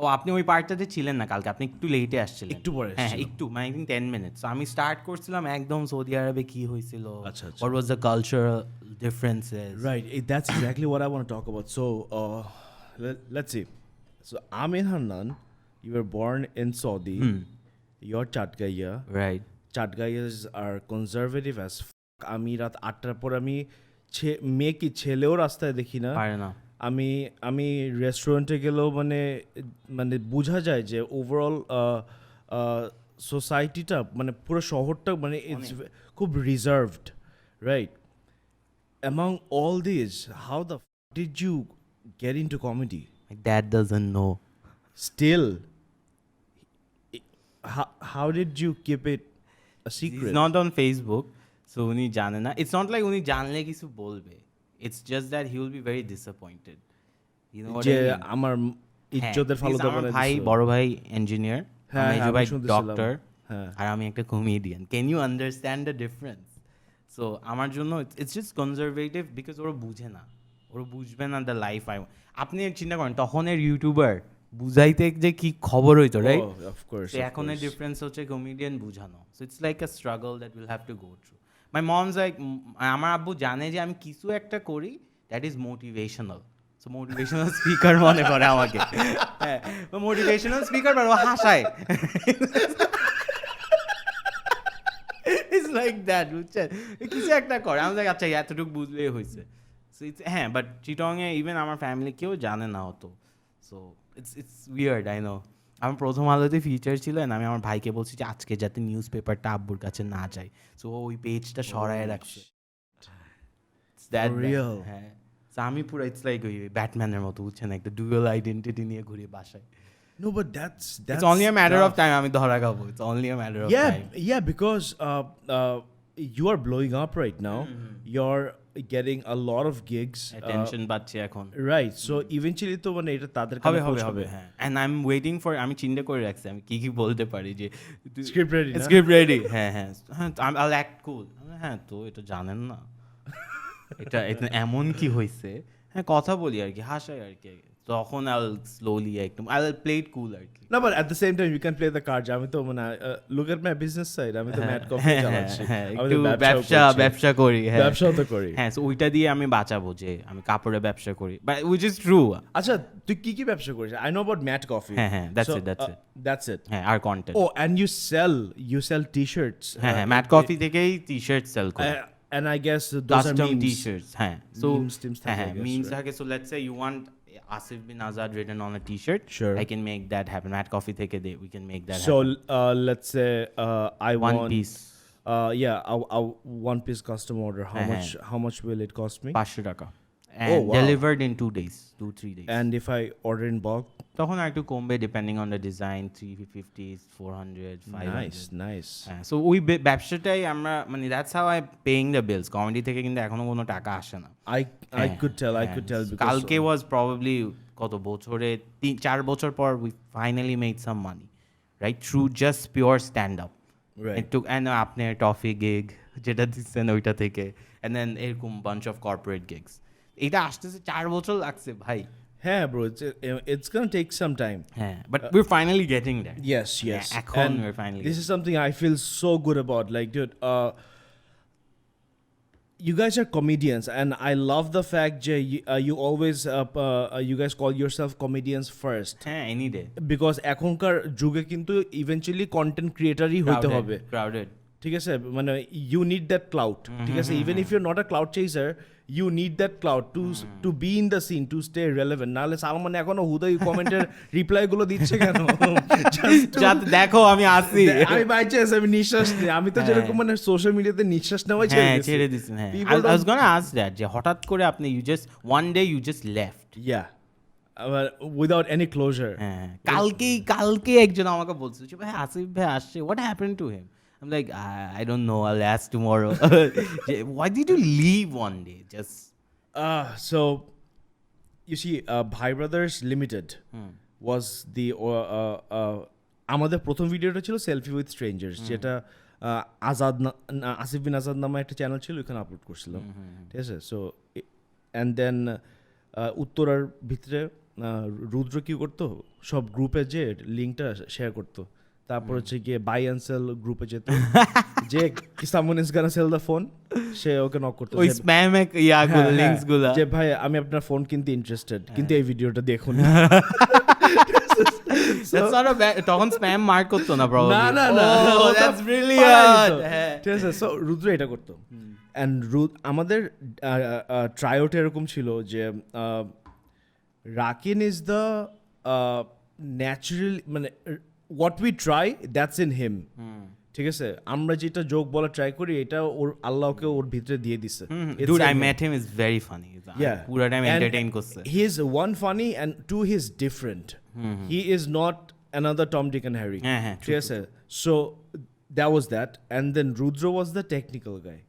ও আপনি ওই পার্টটাতে ছিলেন না কালকে, আপনি একটু লেটে আসছিলেন। একটু পরে হ্যাঁ এসেছিলাম। একটু মানে 10 মিনিটস। আমি স্টার্ট করছিলাম একদম সৌদি আরবে কি হয়েছিল, আচ্ছা। what was the cultural differences. Right, that's exactly what I want to talk about. So let's see. So Amin Hanan, you were born in Saudi. You're Chatgaya. Right. Chatgayas are conservative as আমি রাত 8টার পর আমি মেয়ে কি ছেলেও রাস্তায় দেখি না। পারে না। আমি রেস্টুরেন্টে গেলেও মানে বোঝা যায় যে ওভারঅল সোসাইটিটা মানে পুরো শহরটা মানে ইটস খুব reserved, right? Among all this, how the did you get into comedy? My dad doesn't know. Still, how did you keep it a secret? He's not on Facebook, so উনি জানে না। It's not like উনি জানলে কিছু বলবে। It's just that he will be very disappointed. You know what I যে mean? আমার ইজ্জতের ফালুদা আমার বানাই ভাই, দিছো। বড় ভাই ইঞ্জিনিয়ার, হ্যাঁ, মেজো আমি ভাই শুনতেছিলাম। ডক্টর, হ্যাঁ। আর আমি একটা comedian. Can you understand the difference? So আমার জন্য ইটস জাস্ট কনজারভেটিভ বিকজ ওরা বুঝে না, ওরা বুঝবে না দ্য লাইফ আই। আপনি চিন্তা করেন তখনের ইউটিউবার বুঝাইতে যে কি খবর হইতো, রাইট? Oh, of course. এখনের ডিফারেন্স হচ্ছে কমেডিয়ান বুঝানো। So it's like a struggle that will have to go through. My moms like, আমার আব্বু জানে যে আমি কিছু একটা করি that is motivational. So motivational speaker মনে করে আমাকে। হ্যাঁ, মোটিভেশনাল স্পিকার, বাট ও হাসায়। ইটস লাইক দ্যাট, বুঝছেন? কিছু একটা করে আমি লাইক, আচ্ছা এতটুকু বুঝলেই হয়েছে। সো ইটস, হ্যাঁ, বাট চিটংয়ে ইভেন আমার ফ্যামিলি কেউ জানে না হতো। So it's weird, I know. আমার প্রথম আলোতে ফিচার ছিল, না আমি আমার ভাইকে বলছি যে আজকে যাতে নিউজ পেপারটা আব্বুর কাছে না যায়, সো ওই পেজটা সরায় রাখছে। For real? হ্যাঁ, সো আমি পুরো ইটস লাইক ওই ব্যাটম্যানের মতো, বুঝছেন, একটা ডুয়াল আইডেন্টিটি নিয়ে ঘুরি বাসায়। No, but that's it's only a matter of tough. Time আমি ধরা খাবো। It's only a matter of time. Yeah, because you are blowing up right now. You're getting a lot of gigs. Tension পাচ্ছি এখন। Right. So eventually তো মানে এটা তাদের হবে কাছে হবে পৌঁছাবে। হবে, হ্যাঁ। And I am waiting for, আমি চিন্তা করে রাখছি আমি কি কি বলতে পারি যে Script ready না? Script ready. হ্যাঁ হ্যাঁ হ্যাঁ, আই অ্যাক্ট কুল। হ্যাঁ, তো এটা জানেন না, এটা এমন কি হয়েছে, হ্যাঁ কথা বলি আর কি, হাসাই আর কি। তখন আই উইল স্লোলি একদম আই উইল প্লে ইট কুল আর কি। No, but at the same time you can play the card. আমি তো মানে look at my business side. আমি তো ম্যাট কফি চালাচ্ছি। আমি একটু তো ব্যবসা করি। হ্যাঁ, ব্যবসাও তো করি। হ্যাঁ, সো ওইটা দিয়ে আমি বাঁচাবো যে আমি কাপড়ের ব্যবসা করি, বাট উইচ ইজ ট্রু। আচ্ছা, তুই কি ব্যবসা করিস? I know about Matt Coffee. হ্যাঁ, that's it. That's it. হ্যাঁ, আর content. Oh, and you sell t-shirts. হ্যাঁ, ম্যাট কফি থেকেই টি-শার্ট সেল করি। And I guess those are Custom memes. t-shirts, হ্যাঁ। So Memes থাকে, I guess, memes right? থাকে। So let's say you want Asif bin Azad written on a t-shirt. Sure. I can make that happen. Matt Coffee থেকে we can make that So happen. let's say I One want piece, a one piece custom order. How much will it cost me? 500 টাকা, and wow. delivered in 2-3 days. And if I order in bulk? তখন আর একটু কমবে depending on the design, 350, 400, 500। Nice. হ্যাঁ, সো ওই ব্যবসাটাই আমরা মানে that's how I paying the bills. Comedy থেকে কিন্তু এখনো কোনো টাকা আসে না। I could tell because কালকে ওয়াজ প্রবাবলি কত বছরে 4 বছর পর we finally made some money, right, through just pure stand up. Right. একটু আপনার টফি গিগ যেটা দিচ্ছেন ওইটা থেকে, অ্যান্ড দেন এরকম বাঞ্চ অফ কর্পোরেট গিগস। এটা আসতেছে 4 বছর লাগছে ভাই। Yeah, bro, it's gonna take some time. হ্যাঁ, but we're finally getting there. Yes. এখন And we're finally this is something I feel so good about. Like, dude, you guys are comedians, and I love the fact that you always you guys call yourself comedians first. হ্যাঁ, any day. Because এখনকার যুগে কিন্তু ইভেন্চুয়ালি কন্টেন্ট ক্রিয়েটারই হইতে হবে। Crowded. ঠিক আছে, মানে ইউ নিড দ্যাট ক্লাউড। ঠিক আছে, even if you not a cloud chaser, you need that cloud to be in the scene, to stay relevant. নাহলে সালমান এখনো হুদাই কমেন্টের রিপ্লাই গুলো দিচ্ছে কেন? যাতে দেখো আমি আসি। আমি বাই চান্স আমি নিঃশ্বাস নিই। আমি তো যেরকম মানে সোশ্যাল মিডিয়াতে নিঃশ্বাস নেওয়াই ছেড়ে দিচ্ছেন। হ্যাঁ, People I was gonna ask that, যে হঠাৎ করে আপনি one day you just left. Yeah, without any closure. হ্যাঁ, কালকে একজন আমাকে বলছে যে ভাই আসিফ ভাই আসছে, what happened to him? I'm like, I don't know, I'll ask tomorrow. Why did you leave one day? Just So you see, Bhai Brothers Limited was the আমাদের প্রথম ভিডিওটা ছিল সেলফি উইথ স্ট্রেঞ্জার্স, যেটা আসিফ বিন আজাদ নামে একটা চ্যানেল ছিল, ওখানে আপলোড করছিলাম। ঠিক আছে, সো অ্যান্ড দেন উত্তরার ভিতরে রুদ্র কি করতো, সব গ্রুপে যে লিঙ্কটা শেয়ার করতো, তারপর হচ্ছে গিয়ে বাই অ্যান্ড সেল গ্রুপে যেত, যে someone is gonna sell the phone, সে ওকে নক করতো, ওই স্প্যাম ইয়াগুলো, লিংকস গুলো, যে ভাই আমি আপনার ফোন কিনতে ইন্টারেস্টেড, কিন্তু এই ভিডিওটা দেখুন। That's not a bad, তখন স্প্যাম মার্ক করতো না probably. না, Oh, that's brilliant. ঠিক আছে, সো রুদ্র এটা করতো। অ্যান্ড আমাদের ট্রায়োট এরকম ছিল যে রাকিন ইজ দ্য ন্যাচারাল, মানে what we try that's in him. ঠিক আছে, আমরা যেটা জোক বলা ট্রাই করি, এটা ওর আল্লাহকে ওর ভিতরে দিয়ে দিছে। Dude, I met him, is very funny. Yeah, পুরো টাইম And এন্টারটেইন করছে। he is one funny and two he is different. He is not another Tom, Dick and Harry. হ্যাঁ, ঠিক আছে, so that was that, and then Rudra was the technical guy.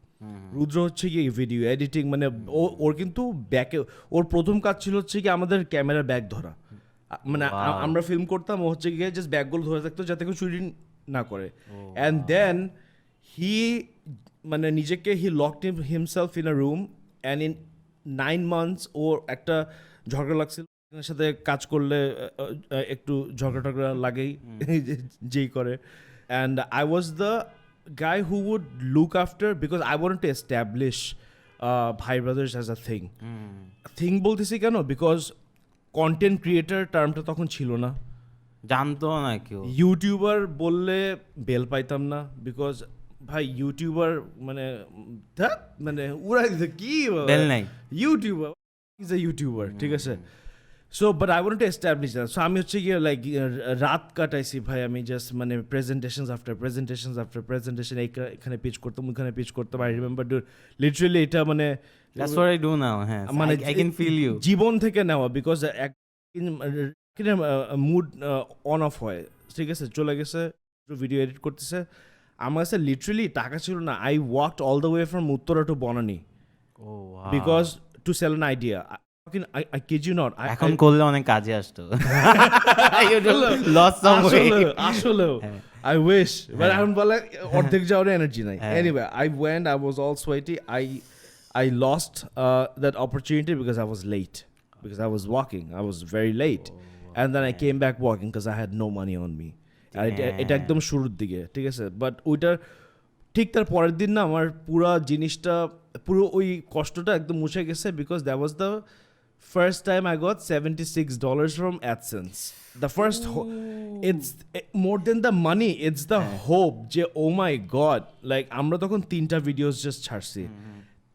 রুদ্র হচ্ছে কি ভিডিও এডিটিং, মানে ওর কিন্তু ব্যাকে, ওর প্রথম কাজ ছিল হচ্ছে কি আমাদের ক্যামেরার ব্যাগ ধরা, মানে আমরা ফিল্ম করতাম, ও হচ্ছে গিয়ে জাস্ট ব্যাগগুলো ধরে থাকতো যাতে কেউ চুরি না করে। অ্যান্ড দেন হি মানে নিজেকে he locked himself in a room, and in 9 months ওর একটা ঝগড়া লাগছিল, ওর সাথে কাজ করলে একটু ঝগড়া টগড়া লাগেই, যেই করে। And I was the guy who would look after, because I wanted to establish Bhai Brothers as a thing বলতেছি কেন, বিকজ কন্টেন্ট ক্রিয়েটার টার্মটা তখন ছিল না, জানতো না কেউ। ইউটিউবার বললে বেল পাইতাম না, বিকজ ভাই ইউটিউবার মানে ধ্যাৎ, মানে উড়াই দিত কি বেল নাই। ইউটিউবার ইজ এ ইউটিউবার, ঠিক আছে। So but I want to establish that, so আমি হচ্ছে গিয়ে লাইক রাত কাটাইছি ভাই, আমি জাস্ট মানে প্রেজেন্টেশনস আফটার প্রেজেন্টেশন, এখানে পিচ করতাম, ওখানে পিচ করতাম। আই রিমেম্বার লিটারালি এটা মানে That's what I do now. হ্যাঁ, মানে I can feel you. জীবন থেকে নেওয়া, বিকজ মুড অন অফ হয়, ঠিক আছে, চলে গেছে, ভিডিও এডিট করতেছে, আমার কাছে লিটারালি টাকা ছিল না। I walked all the way from Uttara to Banani, because to sell an idea. I kid you not. এখন করলে অনেক কাজে আসতো। Lost some weight. আসলেও I wish, but এখন বলে অর্ধেক যাওয়ার এনার্জি নাই। Anyway, I went, I was all sweaty. I lost that opportunity because I was late, because I was walking. I was very late, and then I came back walking because I had no money on me. এটা একদম শুরুর দিকে, ঠিক আছে, বাট ওইটার ঠিক তার পরের দিন না আমার পুরো জিনিসটা, পুরো ওই কষ্টটা একদম মুছে গেছে, because that was the first time I got $76 from AdSense. The first, it's more than the money, it's the hope. যে oh my god, like আমরা তখন 3টা ভিডিওস জাস্ট ছাড়ছি,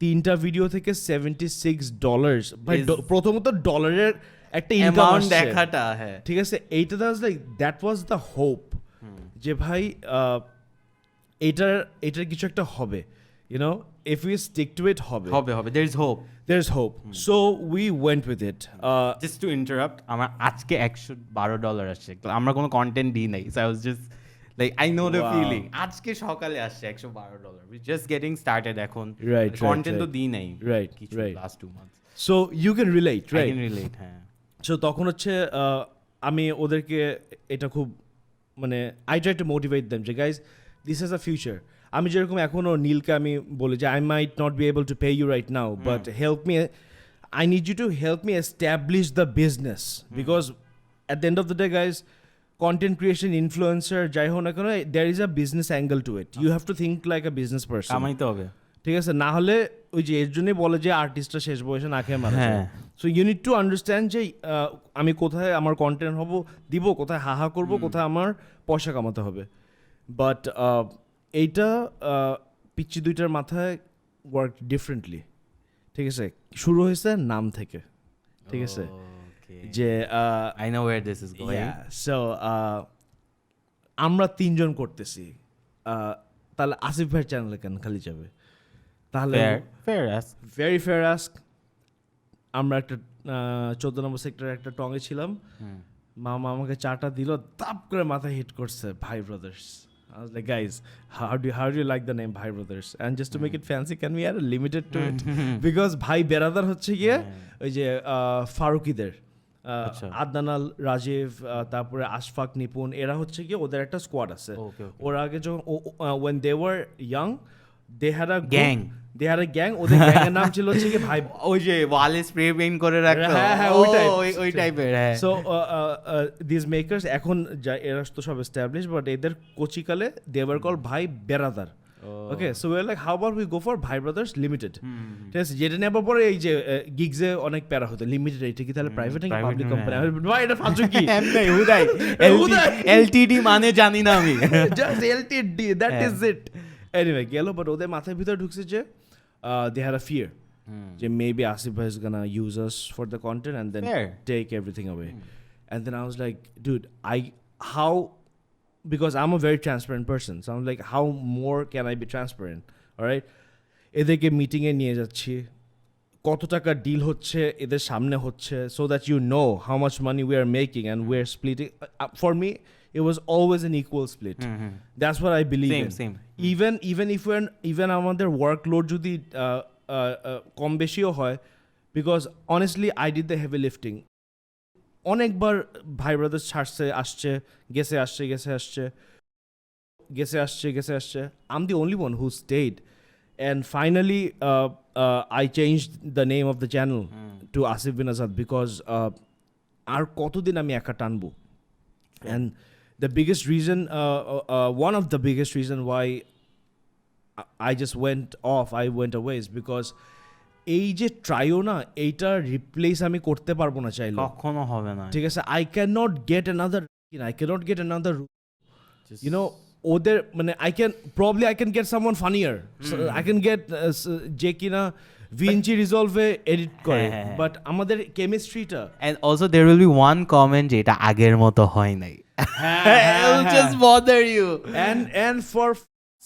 3টা ভিডিও থেকে $76, ভাই প্রথমত ডলারের একটা ইনকাম আসছে দেখাটা, হ্যাঁ, ঠিক আছে, এইটা like that was the hope, যে ভাই এটার কিছু একটা হবে, you know, if we stick to it হবে, there's hope. So we went with it. Just to interrupt, আমার আজকে $112 আসছে, আমরা কোনো কন্টেন্ট দিই নাই, so I was just like, I know the feeling. আজকে সকালে আসছে $112. We just getting started এখন, কন্টেন্ট তো দিই নাই কিছু last 2 months, so you can relate, right? I can relate, হ্যাঁ। So তখন হচ্ছে আমি ওদেরকে এটা খুব মানে I try to motivate them যে guys, this is a future. আমি যেরকম এখনও নীলকে আমি বলি যে I might not be able to pay you right now, but help me, I need you to help me establish the business, because at the end of the day guys, content creation, influencer, যাই হোক না কেন, there is a business angle to it. You have to think like a business person. কামাইতে হবে, ঠিক আছে, না হলে ওই যে এর জন্যই বলে যে আর্টিস্টরা শেষ বয়সে না খেয়ে মারা যায়। So you need to understand যে আমি কোথায় আমার কন্টেন্ট দিব, কোথায় হাহা করব, কোথায় আমার পয়সা কামাতে হবে। বাট এইটা পিচ্চি দুইটার মাথায় ওয়ার্ক ডিফারেন্টলি, ঠিক আছে, শুরু হয়েছে নাম থেকে, ঠিক আছে, যে I know where this is going. So আমরা 3জন করতেছি, তাহলে আসিফ ভাইয়ের চ্যানেলে কেন খালি যাবে? তাহলে ভেরি ফেয়ার আস্ক। আমরা একটা 14 নম্বর সেক্টরে একটা টঙে ছিলাম, মামা আমাকে চাটা দিল, তাপ করে মাথায় হিট করছে ভাই brothers. I was like, guys, how do you like the name Bhai Brothers? And just to make it fancy, can we add a limited to it? Because Bhai Beradar হচ্ছে গিয়ে ওই যে ফারুকিদের আচ্ছা। আদনান, রাজীব, তারপরে আশফাক, নিপুণ, এরা হচ্ছে গিয়ে ওদের একটা স্কোয়াড আছে। Okay, okay. ওরা আগে যখন when they were young, they had a Gang. They had a gang. ওদের গ্যাংয়ের নাম ছিল হচ্ছে কি ভাই। ওই যে ওয়ালে স্প্রে পেইন্ট করে রাখতো, হ্যাঁ, ওই type. ওই টাইপের। হ্যাঁ, So these makers এখন এরা তো সব established, but এদের কোচিকালে they were called ভাই বেরাদার। Okay, so we were like, how about we go for Bhai Brothers Limited? ঠিক আছে, যেটা নেবার পরে এই যে গিগসে অনেক প্যারা হতো, লিমিটেড, এটা কি তাহলে প্রাইভেট নাকি পাবলিক কোম্পানি? ভাই এটা ফালতু কি? এমনি হুদাই এলটিডি মানে জানি না আমি। Just LTD, that is it. Anyway, গেল, বাট ওদের মাথার ভিতরে ঢুকছে যে they had a fear যে maybe Asif Bhai is gonna use us for the content and then Fair. take everything away. And then I was like, dude, because I'm a very transparent person, so I'm like, how more can I be transparent? All right, এদেরকে মিটিংয়ে নিয়ে যাচ্ছি, কত টাকা ডিল হচ্ছে এদের সামনে হচ্ছে, so that you know how much money we are making and we're splitting. For me, it was always an equal split. That's what I believe in. Same. Even if even আমাদের workload যদি কম বেশিও হয়, because honestly I did the heavy lifting. অনেকবার ভাই ব্রাদার্স ছাড়ছে, আসছে, গেছে, আসছে. I'm the only one who stayed. And finally, I changed the name of the channel to Asif bin Azad because আর কতদিন আমি একা টানবো? And the biggest reason, one of the biggest reason why I just went away is because এই যে ট্রাইও না, এইটা রিপ্লেস আমি করতে পারবো না চাইলে, কখনো হবে না। ঠিক আছে, I cannot get another you know, ওদের মানে I can get someone funnier. So I can get যে কিনা ভিঞ্চি রিজলভে এডিট করে, বাট আমাদের কেমিস্ট্রিটা। And also there will be one comment যেটা আগের মতো হয় নাই। It will just bother you. And for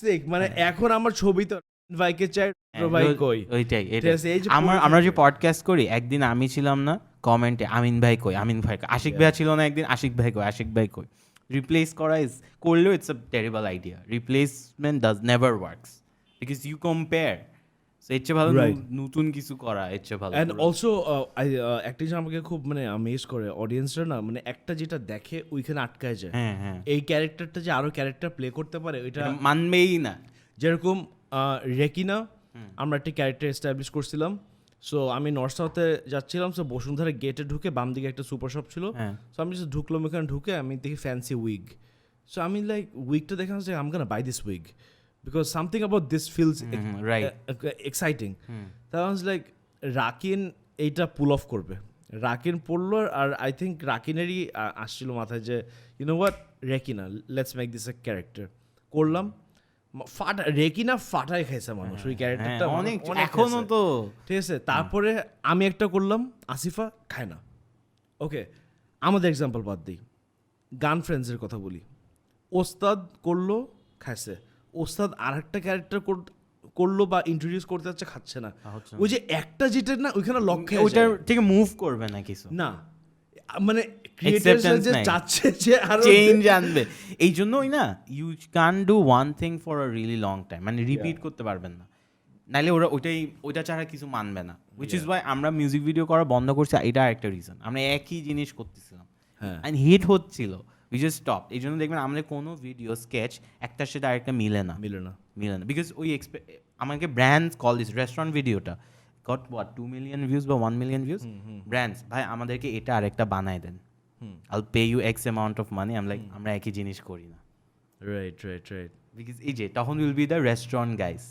sake, মানে এখন আমার ছবি তো ভাইকে চাই, ভাই কই, ওইটাই ঠিক আছে, এই যে আমরা যে পডকাস্ট করি, একদিন আমি ছিলাম না, কমেন্টে আমিন ভাই কই, আশিক ভাই ছিল না একদিন, আশিক ভাই কই। রিপ্লেস করা করলেও it's a terrible idea. Replacement never works because you compare. এর চেয়ে ভালো নতুন কিছু করা, এর চেয়ে ভালো। অ্যান্ড অলসো একটা জিনিস আমাকে খুব মানে আমেজ করে, অডিয়েন্সরা না মানে একটা যেটা দেখে ওইখানে আটকায় যায়। হ্যাঁ, এই ক্যারেক্টারটা যে আরো ক্যারেক্টার প্লে করতে পারে ওইটা মানবেই না। যেরকম রেকিনা, আমরা একটা ক্যারেক্টার এস্টাবলিশ করছিলাম। সো আমি নর্থ সাউথে যাচ্ছিলাম, সো বসুন্ধরা গেটে ঢুকে বাম দিকে একটা সুপার শপ ছিল, সো আমি জাস্ট ঢুকলাম, এখানে ঢুকে আমি দেখি ফ্যান্সি উইগ। সো আমি লাইক উইগটা দেখে আসছি, I am gonna buy this wig because something about this feels exciting. তা ওয়াজ লাইক রাকিন এইটা পুল অফ করবে, রাকিন পড়লো, আর আই থিঙ্ক রাকিনেরই আসছিল মাথায় যে you know what, Rekina, let's make this a character. করলাম, রেকিনা ফাটাই খাইছে মানুষ ওই ক্যারেক্টারটা অনেক এখনো তো, ঠিক আছে। তারপরে আমি একটা করলাম, আসিফা খায় না। ওকে, আমাদের এক্সাম্পল বাদ দিই, গান ফ্রেন্ডসের কথা বলি, ওস্তাদ করলো, খাইছে। ওস্তাদ আর একটা ক্যারেক্টার করলো বা ইন্ট্রোডিউস করতে যাচ্ছে, খাচ্ছে না। ওই যে একটা যেটা না ওইখানে লক্ষ্যে ওইটার থেকে মুভ করবে না কিছু, না মানে ক্রিয়েটাররা যে চাচ্ছে যে আরো চেঞ্জ আনবে, এই জন্যই না you can do one thing for a really long time, মানে রিপিট করতে পারবেন না, নাহলে ওরা ওইটা ছাড়া কিছু মানবে না। উইচ ইজ ওয়াই আমরা মিউজিক ভিডিও করা বন্ধ করছি, এটা একটা রিজন। আমরা একই জিনিস করতেছিলাম অ্যান্ড হিট হচ্ছিল, উই জাস্ট স্টপ। এই জন্য দেখবেন আমাদের কোনো ভিডিও স্কেচ একটার সাথে আরেকটা মিলে না, বিকজ ওই আমাকে ব্র্যান্ডস কল দিস, রেস্টুরেন্ট ভিডিওটা গট হোয়াট 2 মিলিয়ন ভিউজ বা 1 মিলিয়ন ভিউজ, ব্র্যান্ডস ভাই আমাদেরকে এটা আরেকটা বানাই দেন, I'll pay you X amount of money. আমরা একই জিনিস করি না, রাইট। বিকজ এই যে তখন will be the restaurant guys.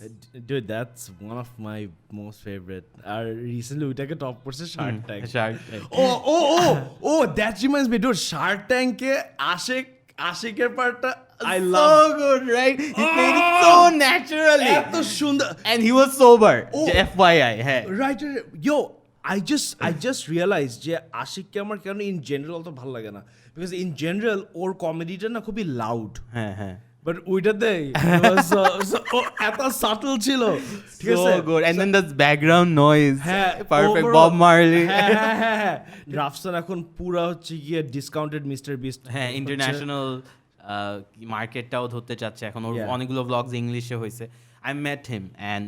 Dude, that's one of my most favorite. আর রিসেন্টলি ওইটাকে টপ করছে Shark Tank. Oh, that reminds me, dude, Shark ট্যাঙ্কে আশিকের পার্টটা I love. So good, right? He played it so naturally. এত সুন্দর, and he was sober. FYI, হ্যাঁ। Right. Yo, I just realized যে আশিককে আমার কেন ইন জেনারেল তো ভালো লাগে না, বিকজ ইন জেনারেল ওর কমেডিটা না খুবই লাউড, হ্যাঁ, বাট ওইটাতে এত সাটল ছিল, ঠিক আছে, so good. And then the background noise, হ্যাঁ, perfect. Bob Marley, হ্যাঁ। রাফসান এখন পুরা হচ্ছে গিয়ে ডিসকাউন্টেড মিস্টার বিস্ট, হ্যাঁ, ইন্টারন্যাশনাল মার্কেটটাও ধরতে চাচ্ছে এখন ওর Yeah. অনেকগুলো ব্লগস ইংলিশে হয়েছে I met him and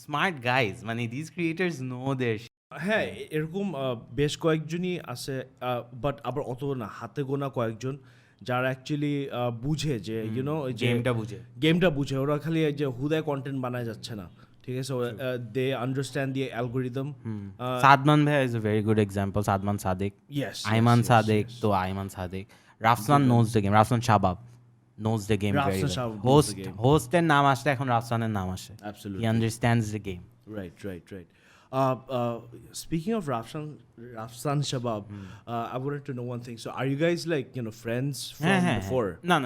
smart guys মানে দিস ক্রিয়েটার্স নো দের হ্যাঁ এরকম বেশ কয়েকজনই আছে বাট আবার অত না হাতে গোনা কয়েকজন যারা অ্যাকচুয়ালি বুঝে যে ইউনো গেমটা বুঝে ওরা খালি এই যে হুদায় কন্টেন্ট বানায় যাচ্ছে না ঠিক আছে they understand the algorithm Sadman ভাই is a very good example Sadman Sadik Aiman Sadik তো Aiman Sadik Rafsan knows the game Rafsan Shabab knows the game very Rafsan well. Shahab knows the game. হোস্টের নাম আসলে এখন রাফসানের নাম আসে Absolutely. he understands the game. Right. Speaking of Rafsan Shabab, I wanted to know one thing. So, are you guys like friends from before? No.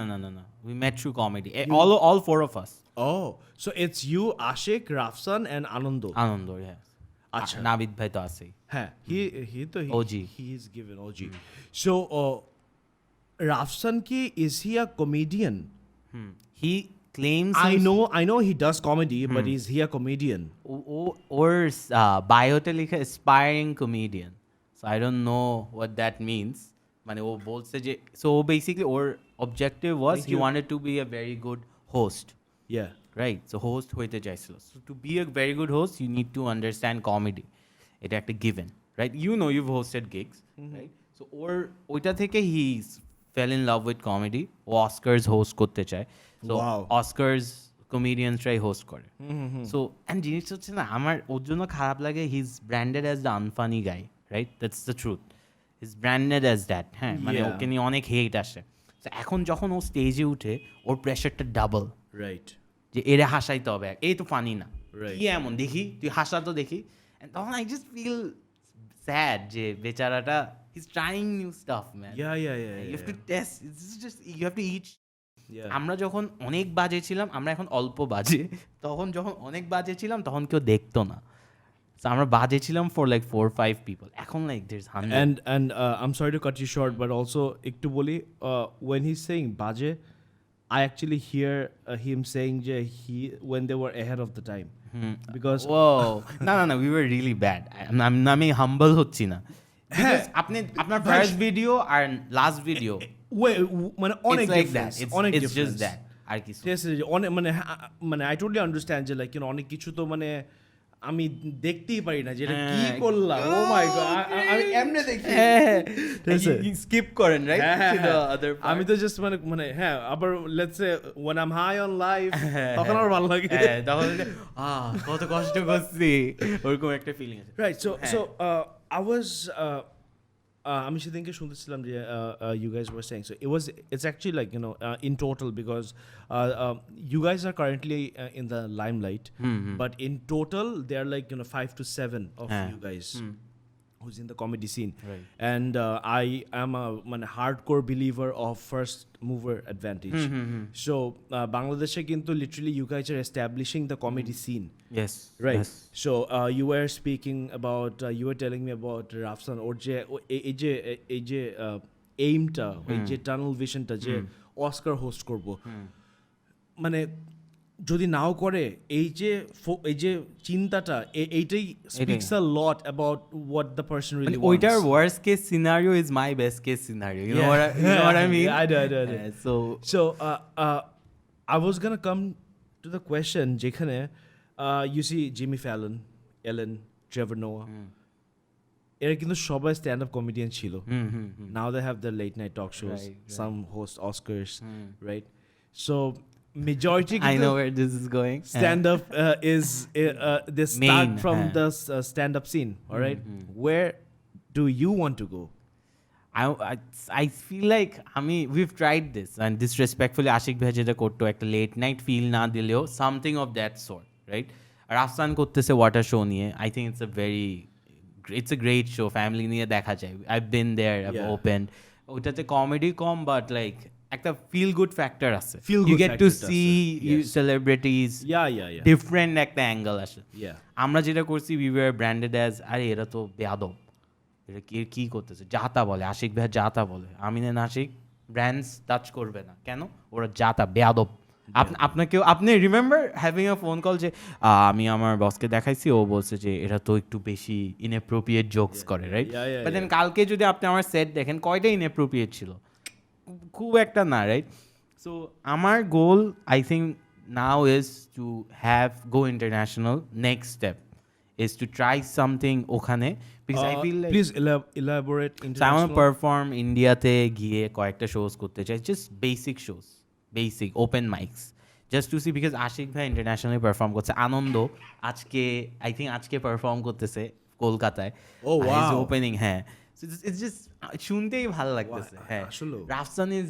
We met through comedy. All four of us. Oh, so it's you, Ashik, Rafsan, and Anando. Anando, yes. Acha. Navid bhai to আছে. হ্যাঁ, he OG. He is given OG. So, Rafsan ki is he a comedian? He claims I know he does comedy, but is he a comedian? or biote likha aspiring comedian. So I don't know what that means. মানে ও বলছে যে so basically or objective was he wanted to be a very good host. Yeah. Right, so host হইতে চাইছিল. So to be a very good host, you need to understand comedy. এটা একটা given, right? You know you've hosted gigs, right? So ওইটা থেকে he fell in love with comedy. O Oscars host করতে চায়. So Wow. Oscars comediansরাই host করে. So and জিনিস হচ্ছে না আমার ওর জন্য খারাপ লাগে he's branded as the unfunny guy, right? That's the truth. He's branded as that. হ্যাঁ মানে Yeah. ওকে নিয়ে অনেক হেট আসে. So এখন যখন ও স্টেজে উঠে ওর প্রেশারটা ডাবল Right. যে এরে হাসাইতে হবে এই তো ফানি না Right. কি এমন দেখি তুই হাসা তো দেখি and তখন আই জাস্ট ফিল স্যাড যে বেচারাটা he's trying new stuff man Yeah. you have to test it's just you have to eat Yeah. আমরা যখন অনেক বাজে ছিলাম আমরা এখন অল্প বাজে তখন যখন অনেক বাজে ছিলাম তখন কেউ দেখতো না So আমরা বাজে ছিলাম for like 4-5 people এখন like there's 100 And I'm sorry to cut you short, but also একটু বলি when he's saying baje, I actually hear him saying যে when they were ahead of the time. Because Whoa. No, we were really bad. আমি humble হচ্ছি না Because আপনি আপনার first video আর last video মানে অনেক it's like that. difference, অনেক It's just difference. that. আর কিছু Yes, অনেক মানে I totally understand যে like অনেক কিছু তো মানে আমি দেখতেই পারি না যেটা কি করলাম ও মাই গড আমি এমনে দেখি স্কিপ করেন রাইট হ্যাঁ, টু দ্য আদার আমি তো জাস্ট মানে হ্যাঁ আবার let's say when I'm high on life তখন আমার ভালো লাগে তখন কত কষ্ট করছি ওরকম একটা ফিলিং আছে Right. So I was আমি সেদিনকে শুনতেছিলাম যে you guys were saying so it's actually like in total because you guys are currently in the limelight but in total there are like 5 to 7 of you guys who's in the comedy scene Right. and I am a hardcore believer of first mover advantage so Bangladesh কিন্তু literally you guys are establishing the comedy scene yes right yes. so you were speaking about you were telling me about Rafsan or এই যে এইমটা এই যে টানেল ভিশনটা যে অস্কার হোস্ট করব মানে যদি নাও করে এই যে চিন্তাটা এইটাই speaks a lot about what the person really wants ওইটার worst case scenario is my best case scenario you know what I mean I know. so I was gonna come to the question যেখানে you see Jimmy Fallon, Ellen, Trevor Noah এরা কিন্তু সবাই স্ট্যান্ড আপ কমেডিয়ান ছিল now they have their late night talk shows Right. some host Oscars right so majority I know where this is going stand up is they start Main, from the stand up scene all right where do you want to go I feel like we've tried this and disrespectfully Ashik ভাই যেটা করতো একটা লেট নাইট ফিল না দিলেও something of that sort right আর আফসান করতেছে ওয়াটার শো নিয়ে I think it's a great show family নিয়ে দেখা যায় I've been there I've Yeah. opened ওটাতে কমেডি কম বাট লাইক একটা ফিল গুড ফ্যাক্টর আছে Feel you good get to factor see আছে, yes. celebrities yeah ডিফারেন্ট একটা অ্যাঙ্গেল আসে yeah আমরা যেটা করছি we were branded as আরে এরা তো বেয়াদব এটা কি করতেছে জাতা বলে আশিক ভাই জাতা বলে আমিনে নাশিক ব্র্যান্ডস টাচ করবে না কেন ওরা জাতা বেয়াদব আপনি remember having a phone call যে আমি আমার বসকে দেখাইছি ও বলছে যে এরা তো একটু বেশি ইনঅ্যাপ্রোপ্রিয়েট জোকস করে রাইট yeah, বাট দেন কালকে যদি আপনি আমার সেট দেখেন কয়টা ইনঅ্যাপ্রোপ্রিয়েট ছিল খুব একটা না, রাইট? সো আমার goal I think now is to go international. Next step is to try something ওখানে, because I feel like Please elaborate so I want international. to perform ইন্ডিয়াতে গিয়ে কয়েকটা শোজ করতে চাই, just basic shows, basic open mics, just to see, because Ashiq ভাই ইন্টারন্যাশনালি পারফর্ম করছে, আনন্দ আজকে আই থিঙ্ক আজকে পারফর্ম করতেছে কলকাতায়, Oh, wow. ওপেনিং, হ্যাঁ। So it's just শুনতেই ভালো লাগতেছে, হ্যাঁ। আসলে রাফসান ইজ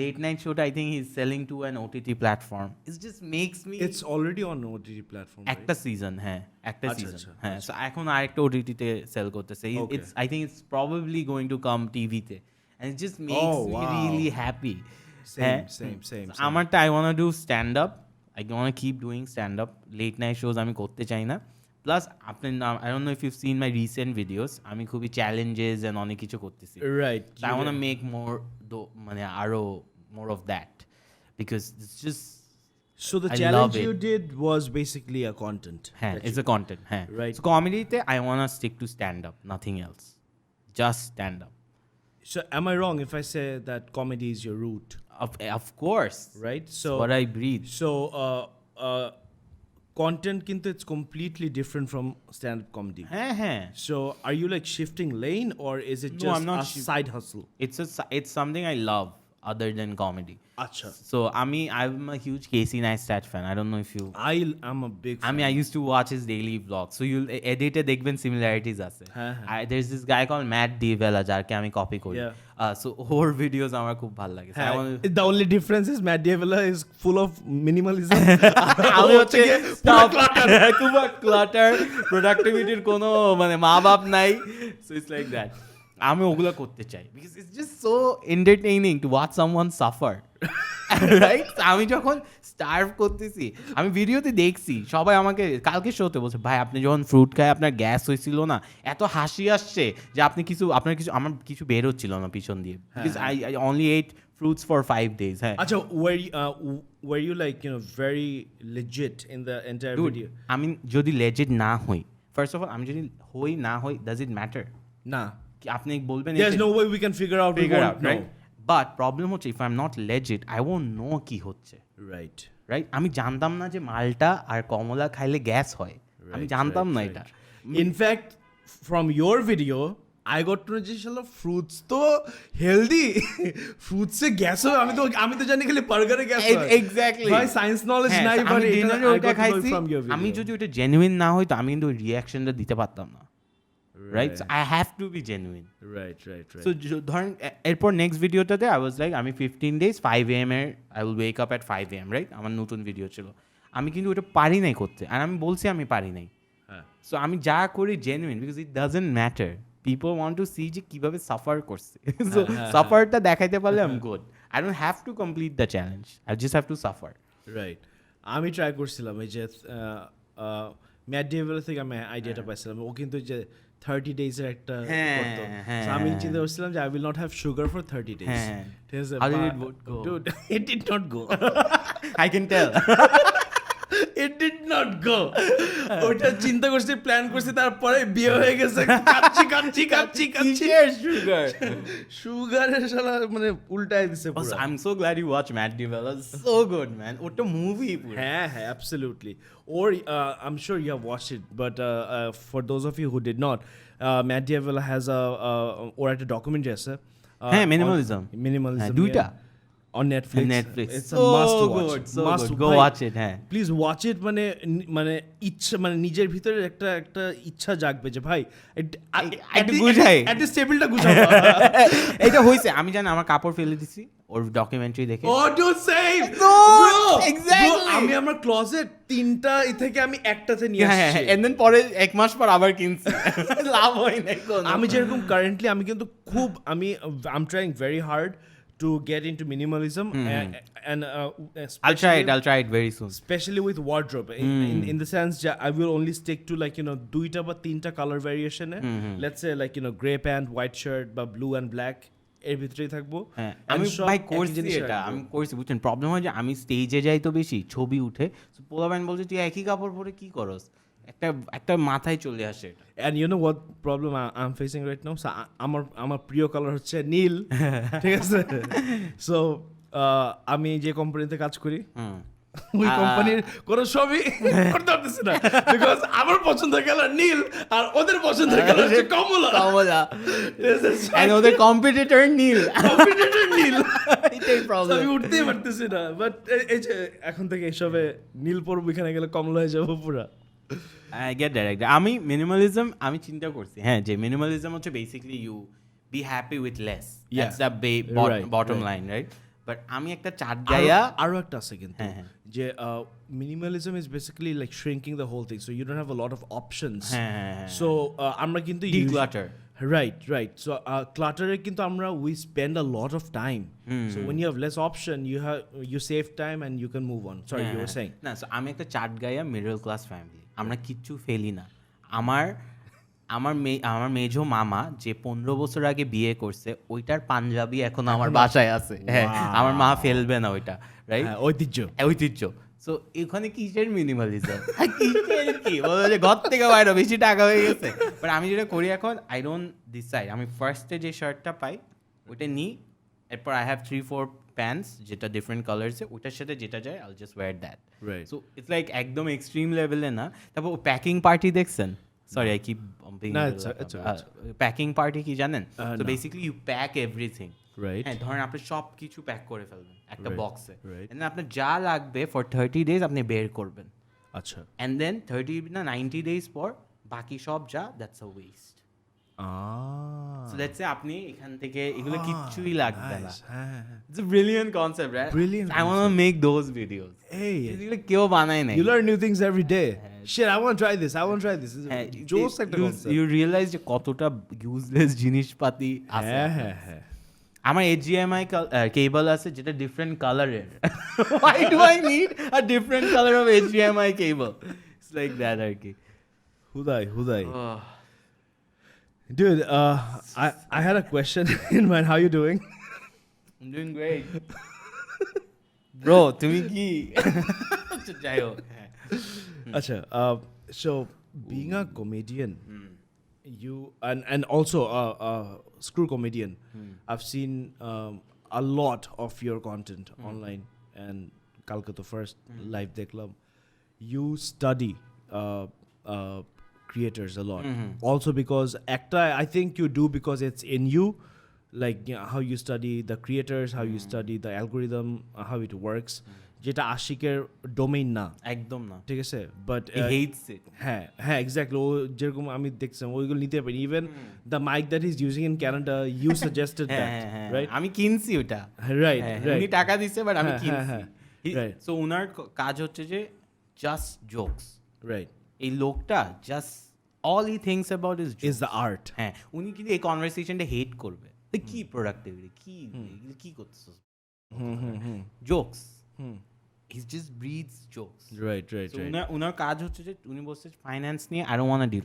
লেট নাইট শোটা I think he is selling to an OTT platform, it just makes me, it's already on OTT platform. right? একটা সিজন, হ্যাঁ একটা আচ্ছা, সিজন, আচ্ছা, হ্যাঁ। সো এখন আরেকটা ওটিটিতে সেল করতেছে, Okay. It's I think it's probably going to come টিভিতে, and it just makes Oh, me wow. Really happy. Same. আমারটা I want do stand up, I want keep doing stand up, late night shows আমি করতে চাই না। প্লাস আপনি I don't know if you seen my recent videos, আমি খুবই চ্যালেঞ্জেস অ্যান্ড অনেক কিছু করতেছি, Right. I want make more, মানে আরো more of that, because it's just, So the I challenge love it. you did was basically a content. হ্যাঁ, that it's you- a content, হ্যাঁ। Right. সো কমেডিতে I want stick to stand up, nothing else, just stand up. So am I wrong if I say that comedy is your root, Of course, right? so what I breathe. So content kintu it's completely different from stand-up comedy. হ্যাঁ, So are you like shifting lane or is it No, just I'm not a side hustle? it's something I love other than comedy. Acha. So I'm a huge Casey Neistat fan. I don't know if you, I am a big fan. I used to watch his daily vlogs. So you'll edit দেখবেন similarities আছে। হ্যাঁ, হ্যাঁ। There's this guy called Matt D'Avella যারকে আমি কপি করি। Yeah. So ওর ভিডিওস আমার খুব ভালো লাগে। So I want to, The only difference is Matt D'Avella is full of minimalism. আমি হচ্ছে খুব ক্লাটার, প্রোডাক্টিভিটির কোনো মানে মা বাপ নাই, সো ইটস লাইক দ্যাট। আমি ওগুলো করতে চাই, because it's just so entertaining to watch someone suffer, right? আমি যখন স্টার্ভ করতেছি, আমি ভিডিওতে দেখছি সবাই আমাকে কালকে শোতে বলছে, ভাই আপনি যখন ফ্রুট খায় আপনার গ্যাস হয়েছিল না, এত হাসি আসছে যে আপনি আপনার কিছু, আমার কিছু বের হচ্ছিল না পিছন দিয়ে, because I only at fruits for 5 days. Hey. Acha, were you like, you know, very legit in the entire Dude, video? I mean, যদি legit না হই, first of all, আমি যদি হই না হই, does it matter? Nah. কি আপনি বলবেন There's no way we can figure out. figure we out, won't right? But problem হচ্ছে, if I'm not legit, I won't know কি হচ্ছে, know. Right. right? আমি জানতাম না যে মালটা আর কমলা খাইলে গ্যাস হয়, আমি জানতাম না এটা। In fact, from your video, I got to know যে শালা fruits তো healthy. Fruits এ গ্যাস হয়, আমি তো জানি খালি বার্গারে গ্যাস হয়। Exactly. ভাই সায়েন্স নলেজ হ্যাঁ, নাই, আমি but ডিনারে I ওটা got to know খাইছি, from your video. আমি যদি ওটা জেনুইন না হই তো আমি কিন্তু ওই রিয়াকশনটা দিতে পারতাম না, right? I have to be genuine. Right. So ধরেন এরপর নেক্সট ভিডিওটাতে আই ওয়াজ লাইক, আমি 15 days 5 AM এর I will wake up at 5 AM, right? আমার নতুন ভিডিও ছিল, আমি কিন্তু ওটা পারি নাই করতে, আর আমি বলছি আমি পারি নাই। হ্যাঁ। সো আমি যা করি genuine, because it doesn't matter, people want to see যে কীভাবে সাফার করছে। সো সাফারটা দেখাইতে পারলে I am good, I don't have to complete the challenge, I just have to suffer. Right. আমি ট্রাই করছিলাম এই যে ম্যাট ডেভেল থেকে আমি আইডিয়াটা পাইছিলাম, ও কিন্তু যে 30 days এর একটা করতো। So আমি চিন্তা করছিলাম যে I will not have sugar for 30 days. হ্যাঁ। ঠিক আছে? How did But- it go? Dude, it did not go. I can tell. It did not go. ওটা চিন্তা করছি, প্ল্যান করছি, তারপরে বিয়ে হয়ে গেছে, কাচ্ছি কিসের sugar? সুগারের শালা মানে উল্টায় দিছে পুরো। Also, I'm so glad you watched Matt D'Avella. So good, man. ওটা movie পুরো। হ্যাঁ, absolutely. Or I'm sure you have watched it, but for those of you who did not, Matt D'Avella has or একটা documentary আছে। হ্যাঁ, minimalism. Minimalism. হ্যাঁ, দুইটা। On Netflix. Netflix. It's So a must watch. good, so Must good. Go ভাই, watch it, হ্যাঁ। Please watch it. মানে ইচ্ছা, মানে নিজের ভিতরে একটা ইচ্ছা জাগবে যে ভাই একটু গুছাই। অ্যাটলিস্ট টেবিলটা গুছাবো। এটা হইছে, আমি জানি আমার কাপড় ফেলে দিছি ওর ডকুমেন্টারি দেখে। Oh, dude, same. No, Bro, exactly. bro, আমি আমার ক্লোজেট 3টা থেকে আমি একটাতে নিয়ে হ্যাঁ, আসছি। and then পরে 1 মাস পর আবার কিনছি, লাভ হয় নাই কোনো। আমি যেরকম কারেন্টলি আমি কিন্তু খুব I'm trying very hard to get into minimalism and I'll try it very soon. especially with wardrobe in the sense that I will only stick to like, you know, দুইটা বা তিনটা colour variation A, let's say like, you know, gray pant, white shirt বা blue and black এর ভিতরেই থাকবো। হ্যাঁ, And আমি সব ভাই একই করছি জিনিস এটা, রাখবো। আমি করছি, বুঝছেন? প্রবলেম হয় যে আমি স্টেজে যাই তো বেশি, ছবি উঠে, পোলাপাইন বলছে তুই একই কাপড় পরে কি করস? একটা একটা মাথায় চলে আসে এটা। And you know what problem I'm facing right now? So আমার প্রিয় কালার হচ্ছে নীল, ঠিক আছে? So আমি যে কোম্পানিতে কাজ করি ওই কোম্পানির কোন ছবি করতে পারতেছি না বিকজ আমার পছন্দের কালার নীল আর ওদের পছন্দের কালার হচ্ছে কমলা। কমলা and ওদের কম্পিটিটর নীল কম্পিটিটর নীল, এটাই So প্রবলেম। আমি উঠতেই পারতেছি না। বাট এই যে এখন থেকে এসবে নীল পরবো, এখানে গেলে কমলা হয়ে যাবো পুরা। I get that. আমি মিনিমালিজম আমি চিন্তা করছি, হ্যাঁ, যে মিনিমালিজম হচ্ছে basically you be happy with less, that's the bottom line, right? But আমি একটা চার্ট গায়া আরো একটা আছে কিন্তু হ্যাঁ, হ্যাঁ। যে minimalism is basically like shrinking the whole thing, so you don't have a lot of options. হ্যাঁ, সো আমরা কিন্তু ডিক্লাটার। Right. So cluttering কিন্তু আমরা we spend a lot of time. So when you have less option, you save time and you can move on. Sorry, you were saying. না, সো আমি একটা চার্ট গায়া মিডল ক্লাস ফ্যামিলি, আমরা কিচ্ছু ফেলি না। আমার আমার মেজো মামা যে 15 বছর আগে বিয়ে করছে ওইটার পাঞ্জাবি এখন আমার বাসায় আছে। হ্যাঁ, আমার মা ফেলবে না ওইটা, রাইট? ঐতিহ্য। সো এখানে কিসের মিনিমালিজম, কিসের কি বলো যে ঘর থেকে বাইরে বেশি টাকা হয়ে গেছে। বাট আমি যেটা করি এখন, আই ডোন্ট ডিসাইড, আমি ফার্স্টে যে শার্টটা পাই ওইটা নিই, এরপর আই হ্যাভ 3-4 প্যান্টস যেটা ডিফারেন্ট কালার্সে, ওইটার সাথে যেটা যায় I just wear that. Right. So it's like একদম এক্সট্রিম লেভেলে না। তারপর প্যাকিং পার্টি দেখছেন? Sorry, I keep packing party কি জানেন? তো basically you pack everything, Right. হ্যাঁ, ধরেন আপনি সব কিছু প্যাক করে ফেলবেন একটা Right, বক্সে, right. এন্ড আপনার যা লাগবে ফর 30 days আপনি বের করবেন, আচ্ছা। এন্ড দেন 90 days পর বাকি সব যা, that's a West. So let's say আপনি এখান থেকে এগুলো কিচ্ছুই লাগবে না। It's a brilliant concept, right? Brilliant I want to make those videos. Hey, এগুলো কেউ বানায় নাই। you learn new things every day. Shit, I want to try this. This is হ্যাঁ, জোস একটা concept. ইউ রিয়েলাইজ যে কতটা ইউজলেস জিনিসপাতি আছে। হ্যাঁ। আমার HDMI কেবল আছে যেটা ডিফারেন্ট কালারের। Why do I need a different color of HDMI cable? It's like that আর কি। হুদাই. Dude, I had a question in mind. How you doing? I'm doing great. Bro, তুমি কি? যাই হোক, হ্যাঁ। Acha, so being a comedian, you and also a screw comedian, I've seen a lot of your content online, and Kalkata first live দেখলাম. You study creators a lot, also because actor I think you do because it's in you, like how you study the creators, how you study the algorithm, how it works. যেটা আশিকের ডোমেইন না, একদম না, ঠিক আছে? But he hates it. হ্যাঁ এক্স্যাক্টলি। ও যেরকম আমি দেখছিলাম ওইগুলো নিতে পারি। Even the mic that is using in Canada, you suggested that, right? আমি কিনছি ওটা, রাইট উনি টাকা দিছে, বাট আমি কিনছি। right. সো উনার কাজ হচ্ছে যে জাস্ট জোকস, রাইট। এই লোকটা just all he thinks about is the art. হ্যাঁ, উনি কিন্তু এই কনভারসেশনটা হেট করবে, কি প্রোডাক্টিভিটি, কি করতেছিস, jokes, he just breeds jokes, right. উনার কাজ হচ্ছে যে উনি বলছে ফাইন্যান্স নিয়ে I don't want to deal.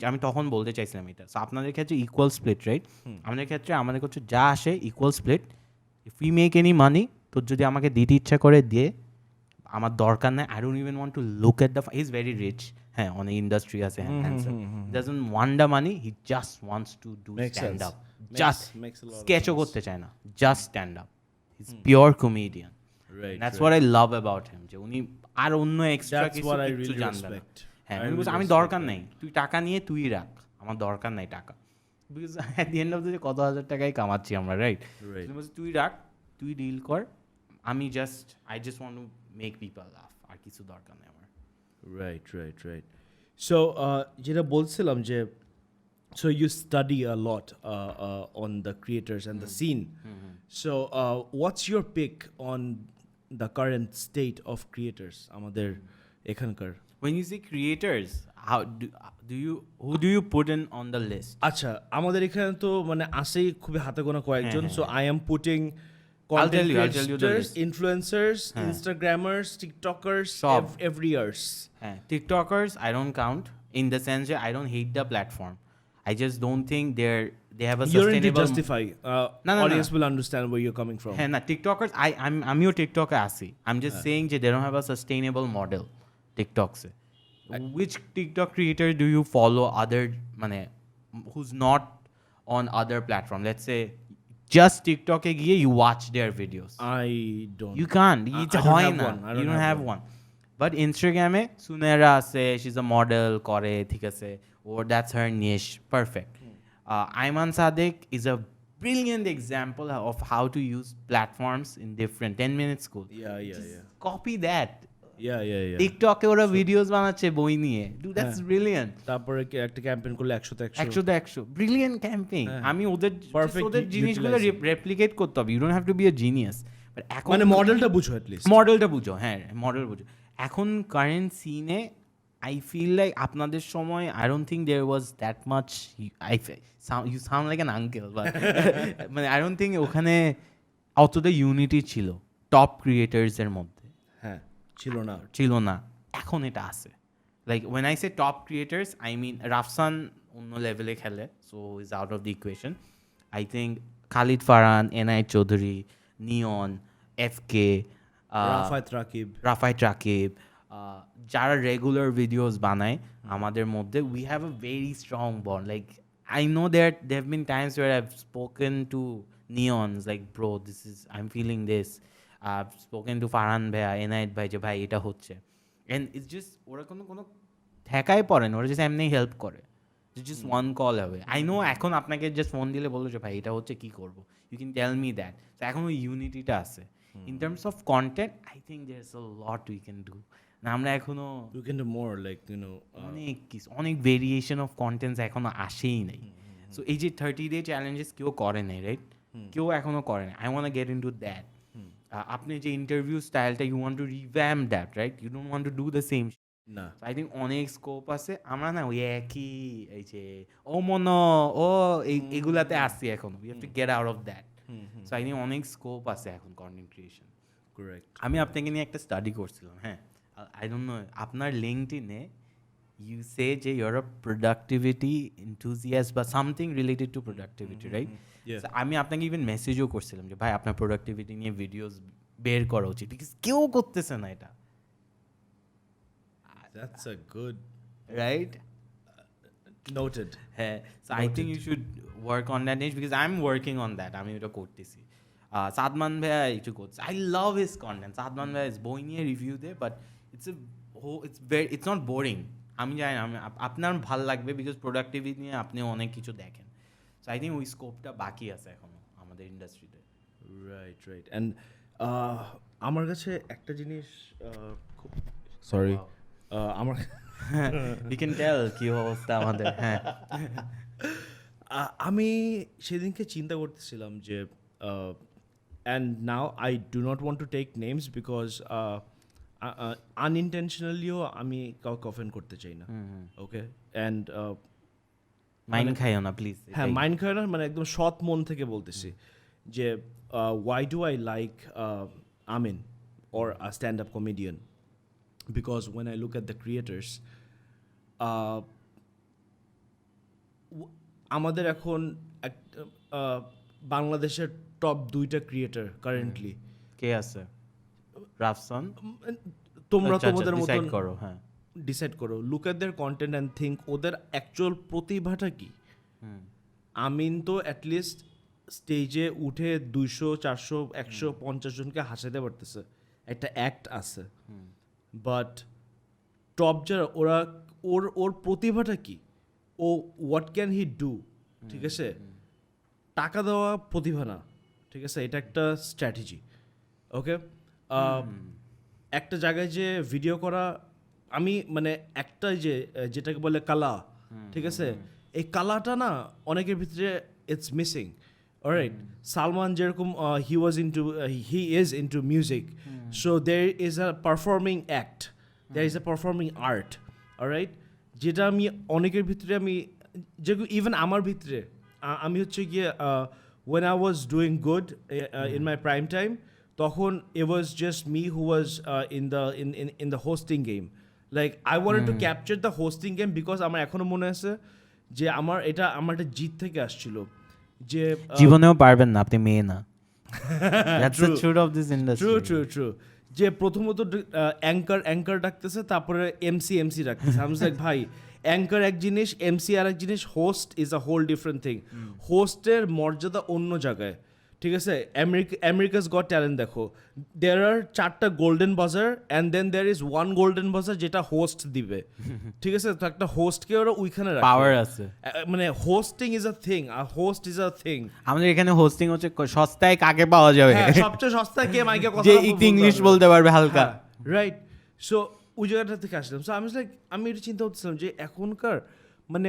আমি তখন বলতে চাইছিলাম এটা। সো আপনাদের ক্ষেত্রে ইকুয়াল স্প্লিট, রাইট? আমাদের ক্ষেত্রে আমাদের কাছে যা আসে equal split. If we make any money, তোর যদি আমাকে দিতে ইচ্ছা করে দিয়ে, আমার দরকার নাই। I don't even want to look at the, he is very rich, হ্যাঁ, অনেক ইন্ডাস্ট্রি আছে, doesn't want the money, he just wants to do stand up, just স্কেচও করতে চায় না, just stand up. He is pure comedian, that's what I love about him, যে উনি আর অন্য এক্সট্রা কিছু জানবে না। হ্যাঁ, আমি দরকার নাই, তুই টাকা নিয়ে তুই রাখ, আমার দরকার নাই টাকা, because at the end of the day কত হাজার টাকাই কামাচ্ছি আমরা, রাইট? তুই রাখ, তুই ডিল কর, আমি I just want to make people লাফ, আর কিছু দরকার নেই আমার। রাইট। সো যেটা বলছিলাম যে so you study a lot on the creators and the scene. So what's your pick on the current state of creators আমাদের এখানকার? When you say creators, how who do you put in on the list? আচ্ছা, আমাদের এখানে তো মানে আসেই খুবই হাতে গোনা কয়েকজন। So I am putting I'll tell you the creators, list. influencers, Instagrammers, TikTokers, every years. TikTokers I don't count, in the sense that I don't hate the platform. I just don't think they have a You're sustainable. into justify. No. Audience will understand where you're coming from. হ্যাঁ, না, TikTokers I'm your TikToker আসি, I'm just saying যে they don't have a sustainable model TikToks A, which TikTok creator do you follow other মানে who's not on other platform? Let's say just TikTok এ গিয়ে you watch their videos. I don't. You can't. I It's don't হয় have না. one. I You don't don't have have one. But Instagram এ সুনেরা আছে, she's a model করে, ঠিক আছে, or that's her niche, perfect. Ayman Sadek is a brilliant example of how to use platforms in different 10-minute school. Yeah. Copy that. Yeah. টিকটকে ওরা ভিডিওস বানাচ্ছে বই নিয়ে, dude, that's brilliant. তারপরে একটা ক্যাম্পেইন করলে 100 100 ব্রিলিয়েন্ট ক্যাম্পেইন। আমি ওদের Perfect ওদের জিনিসগুলো utilizing. রেপ্লিকেট করতে হবে, you don't have to be a genius, but এখন মানে মডেলটা বুঝো at least. মডেলটা বুঝো, হ্যাঁ মডেল বুঝো। এখন কারেন্ট সিনে আই ফিল লাইক আপনাদের সময় I don't think there was that much, you sound like an uncle, but মানে আই ডোন্ট থিঙ্ক ওখানে অতটা ইউনিটি ছিল টপ ক্রিয়েটার্সের মধ্যে, হ্যাঁ ছিল না। এখন এটা আছে। Like when I say top creators I mean Rafsan অন্য লেভেলে খেলে, so is out of the equation. I think Khalid Farhan, NI Chowdhury, Neon, FK, Rafayet Rakib, যারা রেগুলার ভিডিওস বানায় আমাদের মধ্যে, we have a very strong bond. Like I know that they have been times where I have spoken to নিয়নস like bro this is I am feeling this, spoken to Farhan ভাইয়া, এনআইট ভাই, যে ভাই এটা হচ্ছে, অ্যান্ড ইটস জাস্ট ওরা কোনো ঠেকায় পড়ে না, ওরা জাস্ট এমনি হেল্প করে, just one call away. I know এখন আপনাকে জাস্ট ফোন দিলে বললো যে ভাই এটা হচ্ছে কী করবো, you can tell me that. তো এখন ওই ইউনিটিটা আছে। In terms of content I think there is a lot we can do. না আমরা এখনো you can do more like অনেক ভেরিয়েশন অফ কন্টেন্টস এখনো আসেই নাই। সো এই যে 30-day চ্যালেঞ্জেস কেউ করে নাই, রাইট, কেউ এখনো করে নাই। I want get into that. আপনি যে ইন্টারভিউ স্টাইলটা, you want to revamp that, right, you don't want to do the same. না আই থিঙ্ক অনেক স্কোপ আছে। আমরা না ওই একই এই যে ও এগুলাতে আসছি এখন, we have to get out of that. So I think অনেক স্কোপ আছে এখন কন্টেন্ট ক্রিয়েশন। কারেক্ট। আমি আপনাকে নিয়ে একটা স্টাডি করছিলাম, হ্যাঁ, আই ডোন্ট নো আপনার লিঙ্কডইনে ইউ সে যে ইউর আ প্রোডাক্টিভিটি এনথুজিয়াস্ট বা something related to productivity, right? আমি আপনাকে ইভেন মেসেজও করছিলাম যে ভাই আপনার প্রোডাক্টিভিটি নিয়ে ভিডিওস বের করা উচিত, বিকজ কেউ করতেছে না এটা, That's a good right? noted. হ্যাঁ, so I think you should work on that niche because I'm working on that. আমি এটা করতেছি। সাদমান ভাইয়া একটু করছে, I love his content. Sadman ভাইয়া বই নিয়ে রিভিউ দেয়, বাট it's not boring. আমি জানি না, আপনার ভাল লাগবে বিকজ প্রোডাক্টিভিটি নিয়ে আপনি অনেক কিছু দেখেন। সো আই থিঙ্ক ওই স্কোপটা বাকি আছে এখনো আমাদের ইন্ডাস্ট্রিতে। রাইট অ্যান্ড আমার কাছে একটা জিনিস খুব সরি আমার You can tell কি অবস্থা আমাদের। হ্যাঁ, আমি সেদিনকে চিন্তা করতেছিলাম যে and now I do not want to take names because আনইনটেনশনালিও আমি কাউকে অফেন্ড করতে চাই না, ওকে? অ্যান্ড মাইন্ড খাইও না প্লিজ। হ্যাঁ, মাইন্ড খাই না, মানে একদম সৎ মন থেকে বলতেছি যে why do I like Amin or a stand-up comedian? Because when I look at the creators, আমাদের এখন বাংলাদেশের টপ 2টা ক্রিয়েটার কারেন্টলি কে আছে? রাফসান, তোমরা তোমাদের মতো ডিসাইড করো। হ্যাঁ, ডিসাইড করো, look at their content and think ওদের অ্যাকচুয়াল প্রতিভাটা কি। আমিন তো অ্যাটলিস্ট স্টেজে উঠে 200, 400, 150 জনকে হাসাতে পারতেছে, একটা অ্যাক্ট আছে। বাট টপ যারা ওরা ওর প্রতিভাটা কি, ও হোয়াট ক্যান হি ডু, ঠিক আছে? টাকা দেওয়া প্রতিভা না, ঠিক আছে, এটা একটা স্ট্র্যাটেজি, ওকে? একটা জায়গায় যে ভিডিও করা, আমি মানে একটা যেটাকে বলে কালা, ঠিক আছে, এই কালাটা না অনেকের ভিতরে ইটস মিসিং, অলরাইট? সালমান যেরকম he is into music, so there is a performing act, there is a performing art, alright? যেটা আমি অনেকের ভিতরে যেগুলো ইভেন আমার ভিতরে আমি হচ্ছে গিয়ে when I was doing good in my prime time, তখন it was just me who was in the hosting game. Like I wanted to capture the hosting game because আমার এখনো মনে আছে যে আমার একটা জিত থেকে আসছিল যে জীবনেও পারবেন না, আপনি মেয়ে না। That's the truth of this industry. True. যে প্রথমত অ্যাঙ্কার ডাকতেছে, তারপরে এমসি ডাকতেছে। আমি লাইক ভাই, অ্যাঙ্কার এক জিনিস, এমসি আর এক জিনিস, host is a whole different thing. হোস্টের মর্যাদা অন্য জায়গায়, ঠিক আছে? আমেরিকাস গট ট্যালেন্ট দেখো, দেয়ার আর 4টা golden buzzer and then there is 1 golden buzzer যেটা হোস্ট দিবে, ঠিক আছে? তো একটা হোস্টকে ওরা ওইখানে রাখে, পাওয়ার আছে। মানে হোস্টিং ইজ আ থিং, আর হোস্ট ইজ আ থিং। আমাদের এখানে হোস্টিং হচ্ছে সস্তায় কাকে পাওয়া যাবে, সবচেয়ে সস্তায় কে মাইকে কথা যে একটু ইংলিশ বলতে পারবে হালকা। রাইট। সো ওই জায়গাটা থেকে আসলাম। সো আমি এটা চিন্তা করতেছিলাম যে এখনকার মানে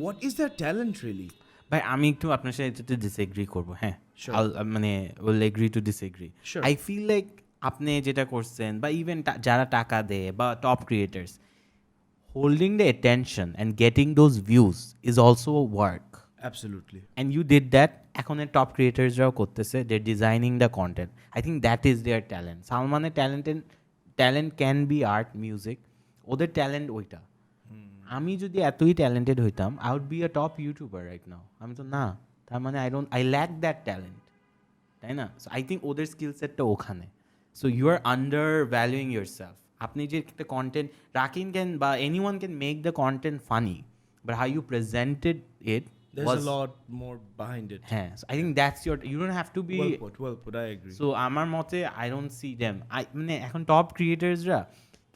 what is the talent really? ভাই আমি একটু আপনার সাথে এটাতে ডিসএগ্রি করবো, হ্যাঁ। Sure. মানে will agree to disagree. Sure. I feel like আপনি যেটা করছেন বা ইভেন যারা টাকা দেয় বা top creators, holding the attention and getting those views is also work, absolutely. And you did that. এখন টপ ক্রিয়েটার্সরাও করতেছে, they designing the content. I think that is their talent. সালমানের talent can be art, music, ওদের ট্যালেন্ট ওইটা। আমি যদি এতই ট্যালেন্টেড হইতাম, I would be a top YouTuber right now. আমি তো না, তার মানে আই ল্যাক দ্যাট ট্যালেন্ট, তাই না? সো আই থিঙ্ক ওদের স্কিল সেটটা ওখানে। So you are undervaluing yourself. আপনি যে একটা কন্টেন্ট, রাকিন ক্যান বা anyone can make the content funny, but how you presented it There's a lot more behind it. হ্যাঁ, I think that's your, you don't have to be. Well put, I agree. সো আমার মতে আই ডোন্ট সি দেম, মানে এখন টপ ক্রিয়েটার্সরা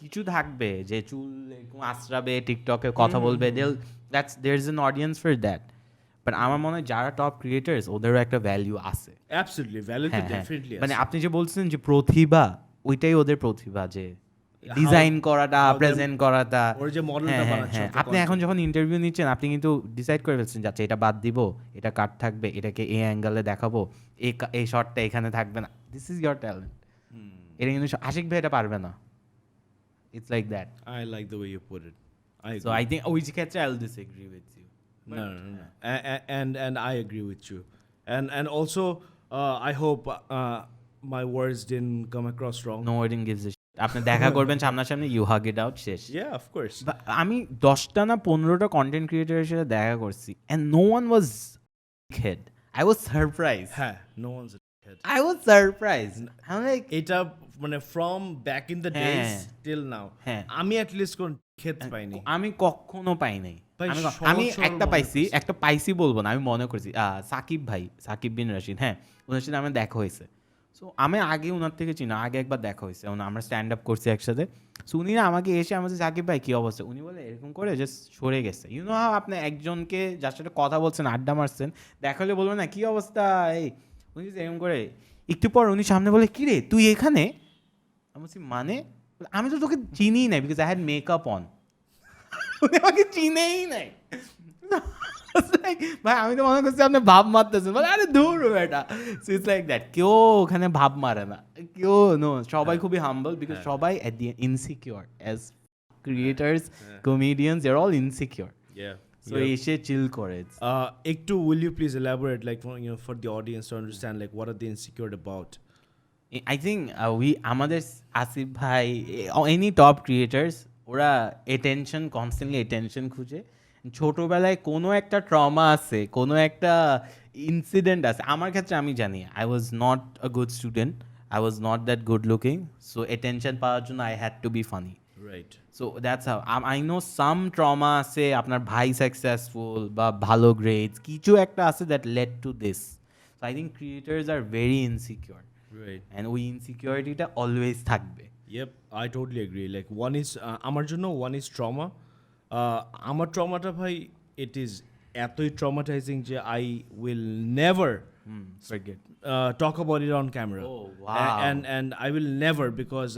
কিছু থাকবে যে চুল এরকম আশ্রাবে, টিকটকে কথা বলবে, there is an audience for that. But আমার মনে হয় যারা টপ ক্রিয়েটার্স ওদেরও একটা ভ্যালু আছে। Absolutely, value to হ্যাঁ, হ্যাঁ। definitely. মানে আপনি যে বলছেন যে প্রতিভা, ওইটাই ওদের প্রতিভা, যে ডিজাইন করাটা, how them- প্রেজেন্ট করাটা। ওর যে মডেলটা হ্যাঁ, হ্যাঁ, বানাচ্ছে, হ্যাঁ। একটা আপনি এখন যখন ইন্টারভিউ নিচ্ছেন, আপনি কিন্তু ডিসাইড করে ফেলছেন যাচ্ছে এটা বাদ দিব, এটা কাট থাকবে, এটাকে এই অ্যাঙ্গেলে দেখাবো, এই শটটা এখানে থাকবে না। This is your talent. এটা কিন্তু আশিক ভাই এটা পারবে না। It's like that. I like the way you put it. I so agree. I think ওই ক্ষেত্রে I will disagree with you. No. And I agree with you. And also, I hope my words didn't come across wrong. No one gives a shit. আপনি দেখা করবেন সামনাসামনি, ইউ হাগ ইট আউট, শেষ। Yeah, of course. আমি 10টা না 15টা কন্টেন্ট ক্রিয়েটরের সাথে দেখা করছি, and no one was head. I was surprise, হ্যাঁ, no one's a head. I was surprise. আমি লাইক এটা মানে from back in the হ্যাঁ। days till now, হ্যাঁ। আমি at least কোন ক্ষেত পাইনি। আমি কখনো পাই নাই। ভাই, আমি সহজ সরল একটা মনে পাইছি, করছি। একটা পাইছি বলবো না, আমি মনে করছি সাকিব ভাই, সাকিব বিন রশিদ, হ্যাঁ, ওনার সাথে আমার দেখা হয়েছে। সো আমি আগে ওনার থেকে চিনি, আগে একবার দেখা হয়েছে, আমরা স্ট্যান্ড আপ করছি একসাথে। সো উনি না আমাকে এসে আমার সাকিব ভাই কী অবস্থা, উনি বলে এরকম করে জাস্ট সরে গেছে। ইউ নো হাউ আপনি একজনকে যার সাথে কথা বলছেন, আড্ডা মারছেন, দেখা হলে বলবেন না কী অবস্থা, এই উনি এরকম করে, একটু পর উনি সামনে বলে কী রে তুই এখানে। আমি বলছি মানে, আমি তো তোকে চিনিই নাই, because I had makeup on. উনি আমাকে চিনেই নাই। ভাই আমি তো মনে করছি আপনি ভাব মারতেছেন, বলে আরে দূর এটা। সো ইটস লাইক দ্যাট, কেউ ওখানে ভাব মারে না, কেউ নো, সবাই খুবই হাম্বল, বিকজ সবাই এট দি ইনসিকিউর অ্যাজ ক্রিয়েটার্স, কমেডিয়ানস, দে আর অল ইনসিকিউর। Yeah. সো এসে চিল করে। Ektu, will you please elaborate, like, for the audience to understand, like, what are they insecure about? I think আমাদের আসিফ ভাই, এনি টপ ক্রিয়েটার্স, ওরা অ্যাটেনশন, কনস্ট্যান্টলি অ্যাটেনশন খুঁজে। ছোটোবেলায় কোনো একটা ট্রমা আছে, কোনো একটা ইনসিডেন্ট আছে। আমার ক্ষেত্রে আমি জানি I was not a good student, I was not that good looking, so attention পাওয়ার জন্য I had to be funny. Right. So that's how I know some trauma আছে, আপনার ভাই সাকসেসফুল বা ভালো গ্রেডস, কিছু একটা আছে that lead to this. So I think creators are very insecure, Right. And ওই ইনসিকিউরিটিটা অলওয়েজ থাকবে। Yep, I totally agree. Like, one is আমার জন্য one is trauma. আমার ট্রমাটা ভাই, it is এতই traumatizing যে I will never Forget. talk about it on camera. Oh, wow. And I will never, because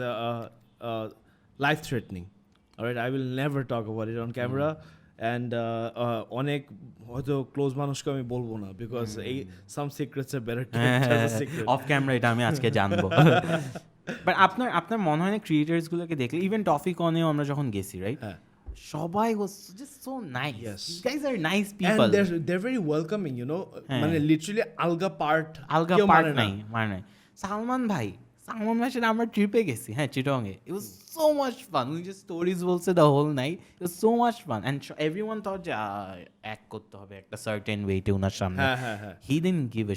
life threatening. All right, I will never talk about it on camera. And অনেক হয়তো ক্লোজ মানুষকে আমি বলবো না, বিকজ এই some secrets are better secret of camera এটা আমি আজকে জানবো। বাট আপনার মনে হয় না ক্রিয়েটার্সগুলোকে দেখলে, ইভেন টফিকনেও আমরা যখন গেছি, রাইট, হ্যাঁ, সবাই was just so nice. Yes. You guys are nice and people. they're very welcoming, you know. হ্যাঁ। মানে লিটারালি আলগা পার্ট আলগা পার্ট নাই, মানে নাই। সালমান ভাইয়ের সাথে আমরা ট্রিপে গেছি, হ্যাঁ, চিটংয়ে। It was so much fun, উনি যে স্টোরিজ বলছে the whole night, it was so much fun, and everyone thought যে অ্যাক্ট করতে হবে একটা সার্টেন ওয়েতে ওনার সামনে। হ্যাঁ। He didn't give a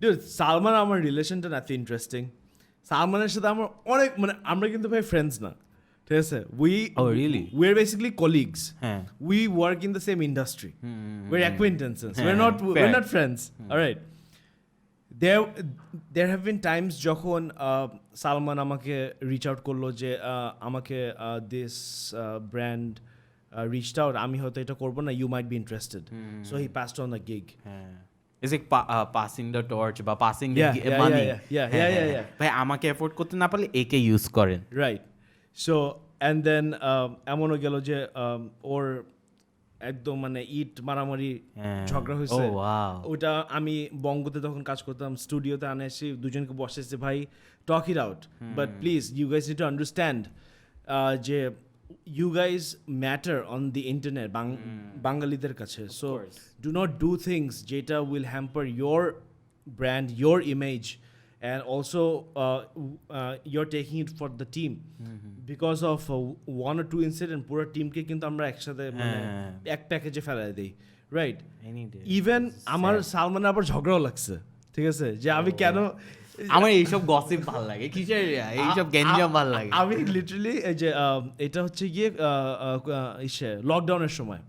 Dude, Salman আমার রিলেশনটা এত ইন্টারেস্টিং সালমানের সাথে আমার অনেক মানে আমরা কিন্তু ভাই ফ্রেন্ডস না, ঠিক আছে? Oh, really? We're basically colleagues. হ্যাঁ We work in the same industry. We're acquaintances. হ্যাঁ, We're fair. not friends. All right. There have been times যখন সালমান আমাকে রিচ আউট করলো যে আমাকে দিস ব্র্যান্ড রিচড আউট, আমি হয়তো এটা করবো না, you might be interested, so he passed on the gig. হ্যাঁ It's like passing the torch বা passing the Yeah, yeah, money. yeah. ভাই আমাকে এফোর্ড করতে না পারলে একে ইউজ করেন। রাইট। সো অ্যান্ড দেন এমনও গেল যে ওর একদম মানে ইট মারামারি ঝগড়া হয়েছে। Oh, wow. ওটা আমি বঙ্গতে তখন কাজ করতাম, স্টুডিওতে আনে এসে দুজনকে বসেছে, ভাই talk it out, but please you guys need to understand যে you guys matter on the internet বাঙালিদের কাছে, so do not do things যেটা will hamper your brand, your image, and also you're taking it for the team because of one or two incident পুরো টিমকে কিন্তু আমরা একসাথে মানে এক প্যাকেজে ফেলাই দেই, রাইট? ইভেন আমার সালমান আবার ঝগড়াও লাগছে, ঠিক আছে, যে আমি কেন আমার এইসব গসিপ ভাল লাগে, কিসের এইসব গেঞ্জাম ভাল লাগে। আমি লিটারালি এই যে এটা হচ্ছে গিয়ে লকডাউনের সময়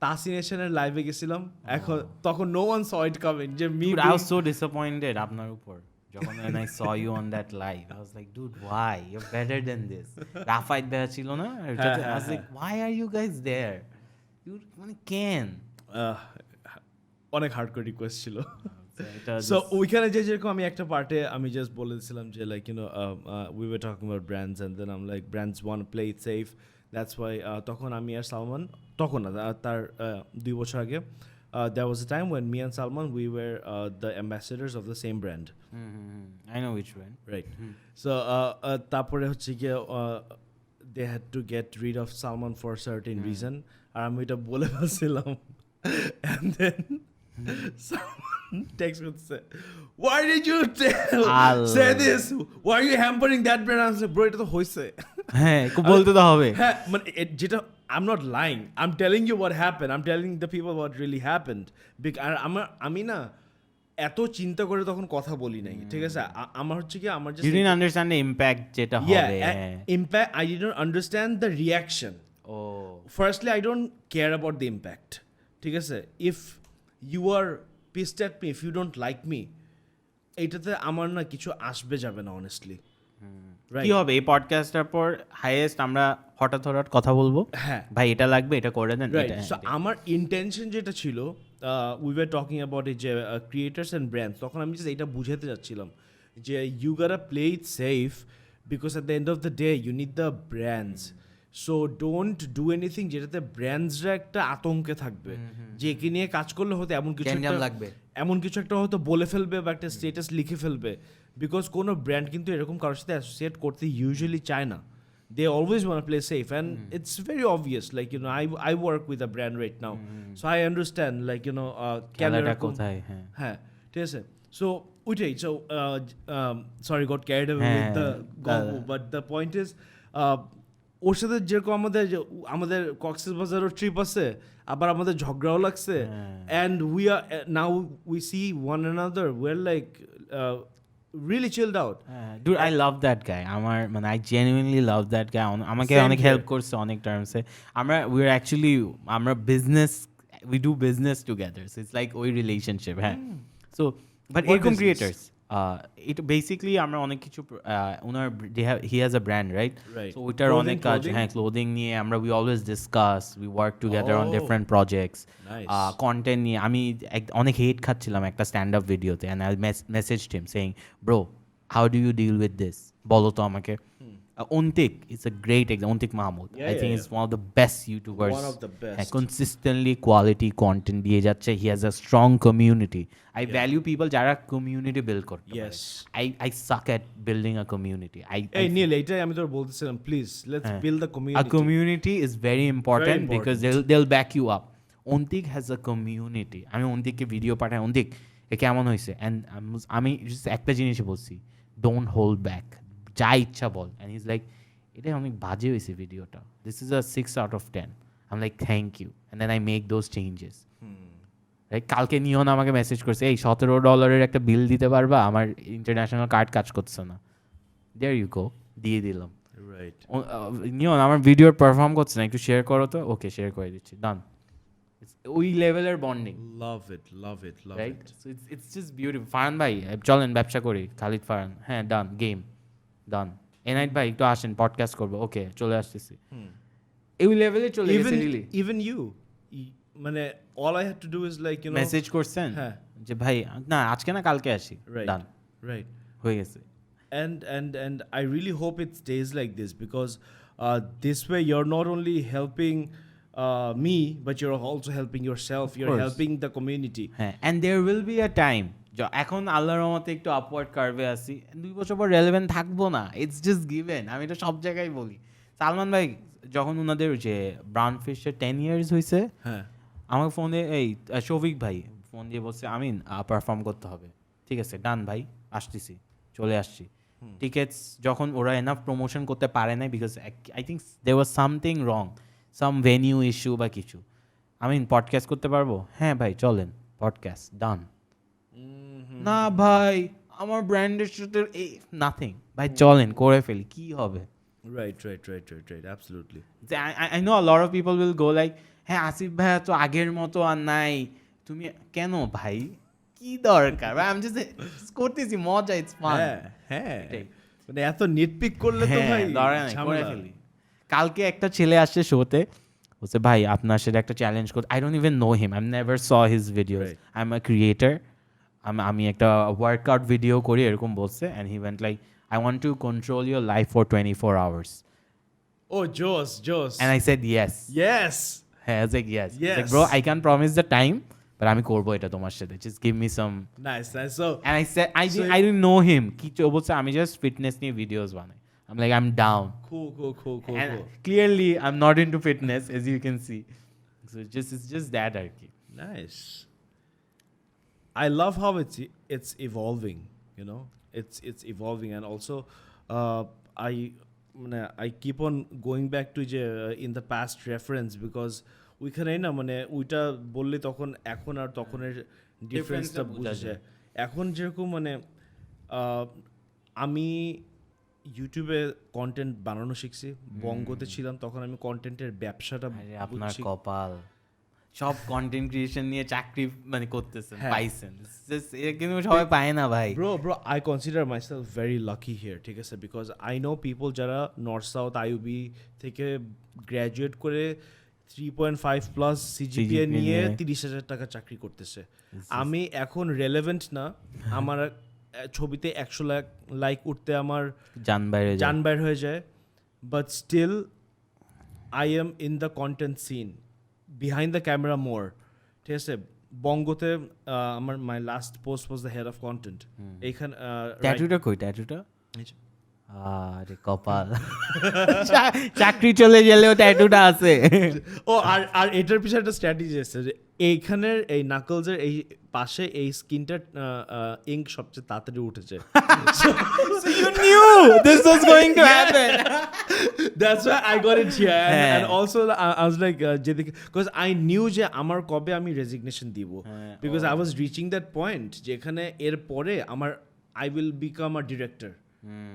তাসিন এশনের লাইভে গেছিলাম, এখন তখন no one saw it coming যে me I was so disappointed আপনার উপর যখন when I saw you on that live. I was like, dude, why? You're better than this. Rafayet ভাইয়া ছিল না? I was like, why are you guys there? You মানে কেন? অনেক হার্ডকোর রিকোয়েস্ট ছিল। সো ওইখানে যেরকম আমি একটা পার্টে আমি জাস্ট বলেছিলাম যে like you know we were talking about brands and then I am like brands want to play it safe, that's why তখন আমি আর সালমান, তখন না তার 2 বছর আগে, there was a time when me and Salman we were the ambassadors of the same brand. I know which one. Right. So তারপরে হচ্ছে গিয়ে they had to get rid of Salman for a certain reason, আর আমি এটা বলে ফেলছিলাম, and then someone text করছে, why did you say this, why are you hampering that brand? I said, bro, এটা তো হইছে। হ্যাঁ বলতে তো হবে। হ্যাঁ মানে যেটা I'm not lying, I'm telling you what happened, I'm telling the people what really happened, আর আমি না এত চিন্তা করে তখন কথা বলি নাই, ঠিক আছে? আমার হচ্ছে কি আমার You didn't understand the impact যেটা হবে। impact, I didn't understand the reaction. Oh. Firstly, I don't care about the impact, ঠিক আছে? If you are pissed at me, if you don't like me, এটাতে আমার না কিছু আসবে যাবে না honestly. কি হবে এই পডকাস্টের পর হাইয়েস্ট আমরা হঠাৎ কথা বলবো, হ্যাঁ ভাই এটা লাগবে এটা করে দেন। সো আমার ইন্টেনশন যেটা ছিল, উই ওয়ার টকিং অ্যাবাউট এই যে ক্রিয়েটার্স অ্যান্ড ব্র্যান্ডস, তখন আমি জাস্ট এইটা বুঝাতে যাচ্ছিলাম যে you gotta play it safe because at the end of the day you need the brands, so don't do anything যেটাতে ব্র্যান্ডসরা একটা আতঙ্কে থাকবে যে একে নিয়ে কাজ করলে হয়তো এমন কিছু লাগবে, এমন কিছু একটা হয়তো বলে ফেলবে বা একটা স্টেটাস লিখে ফেলবে, বিকজ কোনো ব্র্যান্ড কিন্তু এরকম কারোর সাথে অ্যাসোসিয়েট করতে ইউজুয়ালি চায় না, they always want to play safe, and it's very obvious, like you know I work with a brand right now, so I understand, like you know খেলাটা কোথায়। হ্যাঁ ঠিক আছে, so ওইটাই, so sorry got carried away with the gobbo, but the point is ওর সাথে যেরকম আমাদের কক্সবাজারও ট্রিপ আছে, আবার আমাদের ঝগড়াও লাগছে, and we are now we see one another, we're like really chilled out. Dude, I love that guy. আমার মানে I genuinely love that guy. আমাকে অনেক হেল্প করছে অনেক টার্মসে। আমরা business, we do business together, so it's like ওই রিলেশনশিপ। হ্যাঁ, so but এরকম ক্রিয়েটার্স এটা বেসিক্যালি আমরা অনেক কিছু ওনার he has a brand, right? So ওইটার অনেক কাজ, হ্যাঁ, ক্লোদিং নিয়ে আমরা we always discuss, we work together on different projects, content নিয়ে। আমি অনেক হেট খাচ্ছিলাম একটা স্ট্যান্ড আপ ভিডিওতে, and I messaged him saying, bro, how do you deal with this, বলো তো আমাকে। Ontik is a great example. Ontik Mahmood, I think is one of the best YouTubers. One of the best. Consistently quality content দিয়ে যাচ্ছে. He has a strong community. I value people যারা community build করতে পারে. Yes. I suck at building a community. Hey Neil, এইটাই আমি তোর বলতেছিলাম, please let's build the community. A community is very important, because they'll back you up. Ontik has a community. আমি Ontikকে ভিডিও পাঠাই, Ontik এ কেমন হয়েছে, and আমি just একটা জিনিসই বলছি, don't hold back, যা ইচ্ছা বল, and he's like, এটা অনেক বাজে হয়েছে ভিডিওটা, this is a 6 out of 10. I'm like, thank you, and then I make those changes. Right? কালকে নিয়ন আমাকে মেসেজ করছে, এই $17 একটা বিল দিতে পারবা, আমার ইন্টারন্যাশনাল কার্ড কাজ করছে না। দেয়ার ইউ গো, দিয়ে দিলাম। Right. নিয়ন আমার ভিডিওর পারফর্ম করছে না, একটু শেয়ার করো তো, ওকে শেয়ার করে দিচ্ছি, ডান। ওই লেভেলের bonding, Love it, love it, love right? it. So it's just beautiful. Farhan ভাই চলেন ব্যবসা করি, খালিদ ফারহান, হ্যাঁ ডান, গেম ডান। এনাইট ভাই একটু আসেন, পডকাস্ট করবো, ওকে চলে আসতেছি। এই লেভেলে চলে গেছে রিলি। Even you, মানে all I had to do is like, you know, message করছেন হ্যাঁ, যে ভাই না আজকে না কালকে আসি, right, ডান, right. হয়ে গেছে। And I really hope it stays like this, because this way you're not only helping me, but you're also helping yourself. You're course. helping the community. হ্যাঁ, and there will be a time, এখন আল্লাহর রহমতে একটু আপওয়ার্ড কার্ভে আসি, 2 বছর পর রেলেভেন্ট থাকবো না, ইটস জাস্ট গিভেন। আমি এটা সব জায়গায় বলি। সালমান ভাই যখন ওনাদের যে ব্রাউন ফিশের 10 ইয়ার্স হয়েছে, হ্যাঁ, আমার ফোনে এই শফিক ভাই ফোন দিয়ে বলছে আমিন পারফর্ম করতে হবে, ঠিক আছে ডান ভাই, আসতেছি, চলে আসছি। টিকেটস যখন ওরা এনাফ প্রমোশন করতে পারে নাই, because I think there was something wrong, some venue issue বা কিছু। আমিন পডকাস্ট করতে পারবো, হ্যাঁ ভাই চলেন পডকাস্ট, ডান। না ভাই আমার ব্র্যান্ডের সাথে এই নাথিং, ভাই চলেন করে ফেলি, কি হবে? right. Absolutely. I know a lot of people will go like, হ্যাঁ আসিফ ভাইয়া তো আগের মতো আর নাই, তুমি কেন ভাই, কি দরকার ভাই, আমি জাস্ট করতেছি মজা, ইটস ফান। হ্যাঁ, এটাই। মানে এত নিটপিক করলে তো ভাই দরকার নাই, করে ঝামেলা। ফেলি। কালকে একটা ছেলে আসছে শোতে, বলছে ভাই আপনার সাথে একটা চ্যালেঞ্জ করতে, I don't even know him, I never saw his videos, Right. I am a creator, আমি একটা ওয়ার্কআউট ভিডিও করি এরকম বলছে, and he went like I want to control your life for 24 hours. Oh, Joss. And I said yes. Yes. হ্যাঁ, I was like yes. He's Yes. like, bro, I can't promise the time, but আমি করবো এটা তোমার সাথে, just give me some. Nice. So, And I said I didn't know him, কি বলছে আমি just fitness নিয়ে ভিডিওস বানাই, I'm like I'm down, cool. and clearly I'm not into fitness as you can see, so it's just that আর কি। Nice. I love how it's evolving, you know. It's evolving, and also I keep on going back to in the past reference, because ওইখানেই না মানে ওইটা বললে তখন এখন আর তখনের ডিফারেন্সটা বোঝা বোঝা যায়। এখন যেরকম মানে আমি ইউটিউবে কন্টেন্ট বানানো শিখছি, বঙ্গতে ছিলাম তখন আমি কন্টেন্টের ব্যবসাটা আরে আপনার বুঝছি। কপাল, সব কন্টেন্ট ক্রিয়েশন নিয়ে চাকরি মানে করতেছেন, হ্যাঁ। পাইছেন, এটা কিন্তু সবাই পায় না ভাই। Bro, I consider myself very lucky here, ঠিক আছে, because I know people যারা নর্থ সাউথ আইউবি থেকে গ্র্যাজুয়েট করে 3.5 প্লাস সিজিপিএ নিয়ে 30,000 টাকা চাকরি করতেছে। আমি এখন রেলেভেন্ট না, আমার ছবিতে 100 লাইক উঠতে আমার জান বাইর হয়ে যায়, but still I am in the content scene behind the camera more, ঠিক আছে। বঙ্গতে আমার my last post was the head of content. এইখানে ট্যাটুটা কই, ট্যাটুটা? আরে কপাল, চাকরি চলে গেলেও ট্যাটুটা আছে। ও আর এটার পিছনে একটা স্ট্র্যাটেজি আছে, যে এইখানের এই নাকলসের এই পাশে এই স্কিনটা ইঙ্ক সবচেয়ে তাড়াতাড়ি উঠেছে। So you knew this was going to happen. That's why I got it here. হ্যাঁ। And also I was like যেদিকে, because I knew যে আমার কবে আমি রেজিগনেশন দিব, হ্যাঁ, because I was reaching that point যেখানে এর পরে আমার I will become a director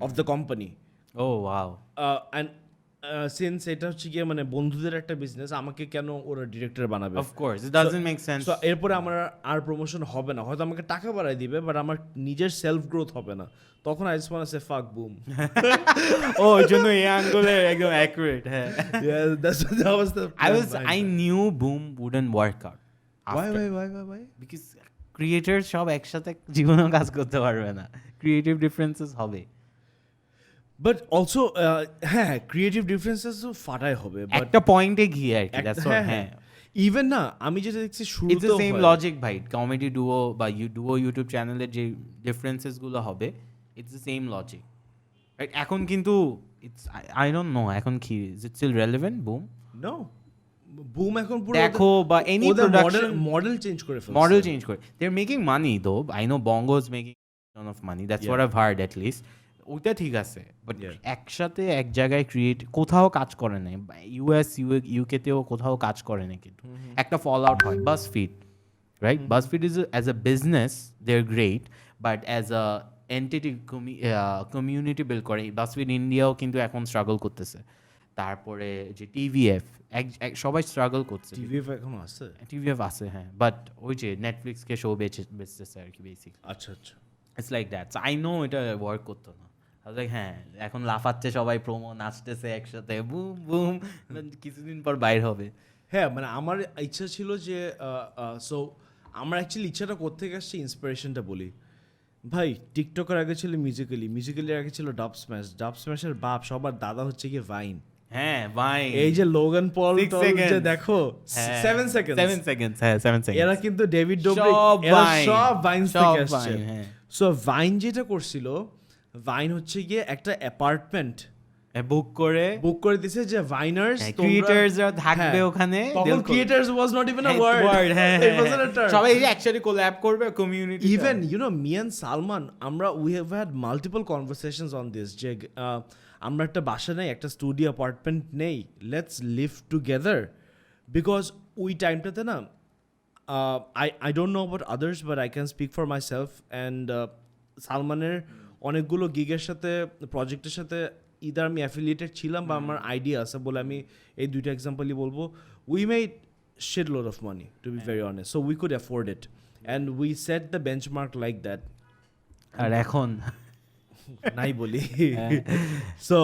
of the company. Oh wow. And since এটা হচ্ছে গিয়ে মানে বন্ধুদের একটা বিজনেস, আমাকে কেন ওরা ডিরেক্টর বানাবে? Of course, it doesn't make sense. So এরপরে আমার আর প্রমোশন হবে না, হয়তো আমাকে টাকা বাড়াই দিবে, বাট আমার নিজের সেলফ গ্রোথ হবে না। তখন I just want to say fuck boom. Oh, ওই জন্য এই আঙ্গুলে একদম accurate, হ্যাঁ। Yeah, that was the I knew Boom wouldn't work out. After. Why? Because creators সব একসাথে জীবনেও কাজ করতে পারবে না, ক্রিয়েটিভ ডিফারেন্সেস হবে। বাট অলসো হ্যাঁ, ক্রিয়েটিভ ডিফারেন্সেসও ফাটাই হবে, বাট একটা পয়েন্টে গিয়ে আর কি, that's what, হ্যাঁ। ইভেন না আমি যেটা দেখছি It's শুরুতে the same logic ভাই, কমেডি ডুও বা ডুও ইউটিউব চ্যানেলের যে ডিফারেন্সেস গুলো হবে, it's the same logic, right? এখন কিন্তু I don't know এখন কি, is it still relevant? Boom, no, boom এখন পুরো দেখো বা any production মডেল চেঞ্জ করে ফেলছে। model change করে, they're making money though. I know Bongo is making a ton of money, that's what Yeah. I've heard at least. ওইটা ঠিক আছে, বাট Yeah. একসাথে এক জায়গায় ক্রিয়েট কোথাও কাজ করে নাই, ইউএস ইউকেতেও কোথাও কাজ করে নাই, কিন্তু একটা ফল আউট হয় BuzzFeed, right? BuzzFeed is as a business they're great, but as a entity community build করে। বাসফিড ইন্ডিয়াও কিন্তু এখন স্ট্রাগল করতেছে। তারপরে যে টিভিএফ সবাই স্ট্রাগল করছে। টিভিএফ এখনো আছে? টিভিএফ আছে হ্যাঁ, বাট ওই যে নেটফ্লিক্সকে শো বেচতেছে আর কি বেসিক। আচ্ছা আচ্ছা। It's like that. I know এটা ওয়ার্ক করতো না। হ্যাঁ এখন লাফাচ্ছে সবাই, প্রোমো নাচতেছে একসাথে, বুম বুম, কিছুদিন পর বাইর হবে। হ্যাঁ মানে আমার ইচ্ছা ছিল যে সো আমার অ্যাকচুয়ালি ইচ্ছাটা কোত্থেকে আসছে, ইন্সপিরেশনটা বলি ভাই। টিকটকের আগে ছিল মিউজিক্যালির আগে ছিল ডাব স্ম্যাশের বাপ সবার দাদা হচ্ছে গিয়ে ভাইন। হ্যাঁ ভাই, এই যে লোগান পল যে দেখো 7 সেকেন্ড, হ্যাঁ 7 সেকেন্ড, এরা কিন্তু ডেভিড ডোব্রিক এরা সব ভাইন থেকে আসছে। সো ভাইন যেটা করছিল, ভাইন হচ্ছে গিয়ে একটা অ্যাপার্টমেন্ট বুক করে দিছে যে ভাইনার্স ক্রিয়েটরসরা থাকবে ওখানে। তখন creators was not even a word, it wasn't a term. সবাই একসাথে কোল্যাব করবে community. Even you know me and Salman, we have had multiple conversations on this যে আমরা একটা বাসা নেই, একটা স্টুডিও অ্যাপার্টমেন্ট নেই, লেটস লিভ টুগেদার। বিকজ ওই টাইমটাতে না I don't know about others but I can speak for myself and সালমানের অনেকগুলো গিগের সাথে প্রজেক্টের সাথে ইদার আমি অ্যাফিলিয়েটেড ছিলাম বা আমার আইডিয়া আছে বলে আমি এই দুইটা এক্সাম্পলই বলবো। We made shit load of money to be very honest, so we could afford it and we set the benchmark like that. আর এখন নাই বলি সো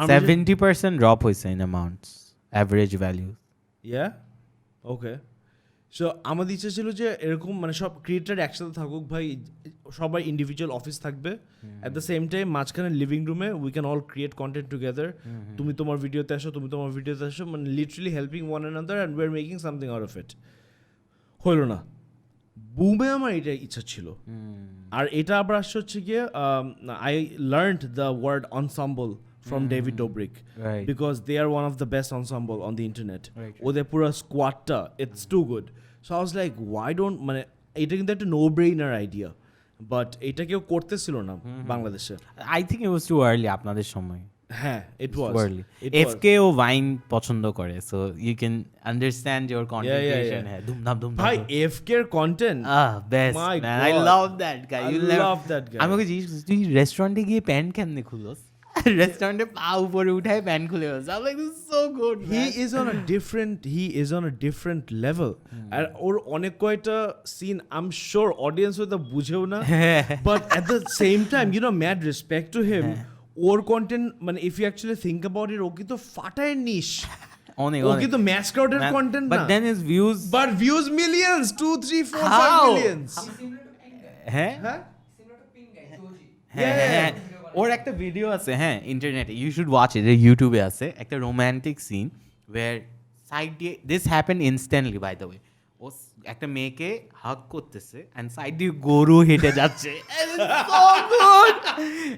70% ড্রপ হয়েছে in amounts average value. Yeah okay. So আমাদের ইচ্ছা ছিল যে এরকম মানে সব ক্রিয়েটার একসাথে থাকুক ভাই, সবাই ইন্ডিভিজুয়াল অফিস থাকবে, অ্যাট দ্য সেম টাইম মাঝখানে লিভিং রুমে we can all create content together. তুমি তোমার ভিডিওতে আসো, মানে literally helping one another and we are making something out of it. হইল না, বুমে আমার এটা ইচ্ছা ছিল। আর এটা আবার আসছে হচ্ছে গিয়ে I learned the word ensemble from David Dobrik, Right. because they are one of the best ensemble on the internet. Right. ওদের পুরো স্কোয়াডটা it's too good. So I was like why don't মানে এটা কিন্তু একটা নো ব্রেইনার আইডিয়া, বাট এটা কেউ করতেছিল না বাংলাদেশে। I think it was too early আপনাদের সময়। হ্যাঁ ইট ওয়াজ আর্লি। এফকে ও ভাইন পছন্দ করে, so you can understand your content creation. হ্যাঁ ধুমধাম ভাই এফকে এর content best My man, I God. Love that guy. I you love that guy. আমি ওকে জিজ্ঞেস করছি, তুই রেস্টুরেন্টে গিয়ে প্যান্ট কেমনে খুলোস? রেস্টুরেন্টে পা উপরে উঠায় প্যান্ট খুলে বলছে, I like this so good. he is on a different level আর ওর অনেক কয়টা scene I am sure audience হয়তো বুঝেও না, but at the same time you know mad respect to him. ওর কন্টেন্ট মানে if you actually think about it, ও কিন্তু ফাটায় নিশ, অনেক ও কিন্তু ম্যাচ ক্রাউডের কন্টেন্ট বাট না, then his views, but views millions 2 3 4 5 How? Millions. হ্যাঁ হ্যাঁ হ্যাঁ ওর একটা ভিডিও আছে হ্যাঁ ইন্টারনেটে, ইউ শুড ওয়াচ ইট, ইউটিউবে আছে, একটা রোম্যান্টিক সিন ওয়্যার সাইড দিয়ে this happen instantly by the way. ও একটা মেয়েকে হাগ করতেছে অ্যান্ড সাইড দিয়ে গরু হেঁটে যাচ্ছে,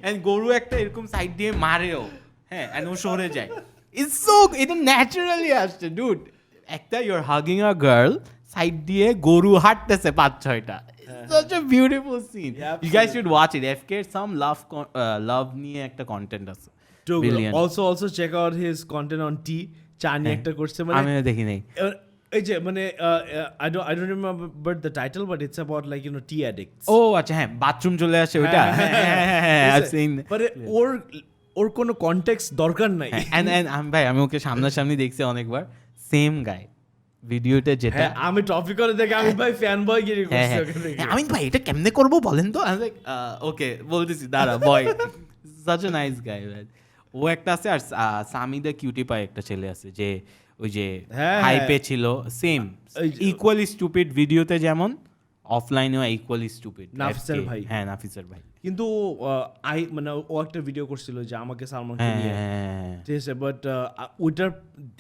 অ্যান্ড গরু একটা এরকম সাইড দিয়ে মারেও, হ্যাঁ অ্যান্ড ও সরে যায়। ইটস সো, এটা ন্যাচারালি আসছে ডুড। একটা your hugging a girl, side দিয়ে গরু হাঁটতেছে 5-6টা। Such a beautiful scene. Yeah, You guys should watch it. FK some love নিয়ে একটা কন্টেন্ট আছে। Brilliant. also check out his content on tea চানি একটা করছে মানে আমি দেখি নাই। এই যে মানে I don't remember the title but it's about like you know tea addicts. ও আচ্ছা হ্যাঁ, বাথরুম চলে আসে ওইটা। হ্যাঁ I've seen. But ওর কোনো কনটেক্সট দরকার নাই। And আমি ওকে সামনাসামনি দেখছি অনেকবার, সেম গাই ভিডিওতে যেটা। হ্যাঁ আমি টপিক করে দেখে আমি ভাই ফ্যান বয় গিরি করছি ওখানে। আমি ভাই এটা কেমনে করবো বলেন তো, আমি লাইক ওকে বলতেছি দাঁড়া বয়। such a nice guy man. ও একটা আছে, আর সামি দ্য কিউটি পাই একটা ছেলে আছে যে ওই যে হ্যাঁ, হাইপে ছিল, সেম ইকুয়ালি স্টুপিড ভিডিওতে যেমন অফলাইনেও ইকুয়ালি স্টুপিড। নাফিসের ভাই। হ্যাঁ নাফিসের ভাই। কিন্তু মানে ও একটা ভিডিও করছিল যে আমাকে সালমানকে হ্যাঁ নিয়ে, হ্যাঁ ঠিক আছে, বাট ওইটার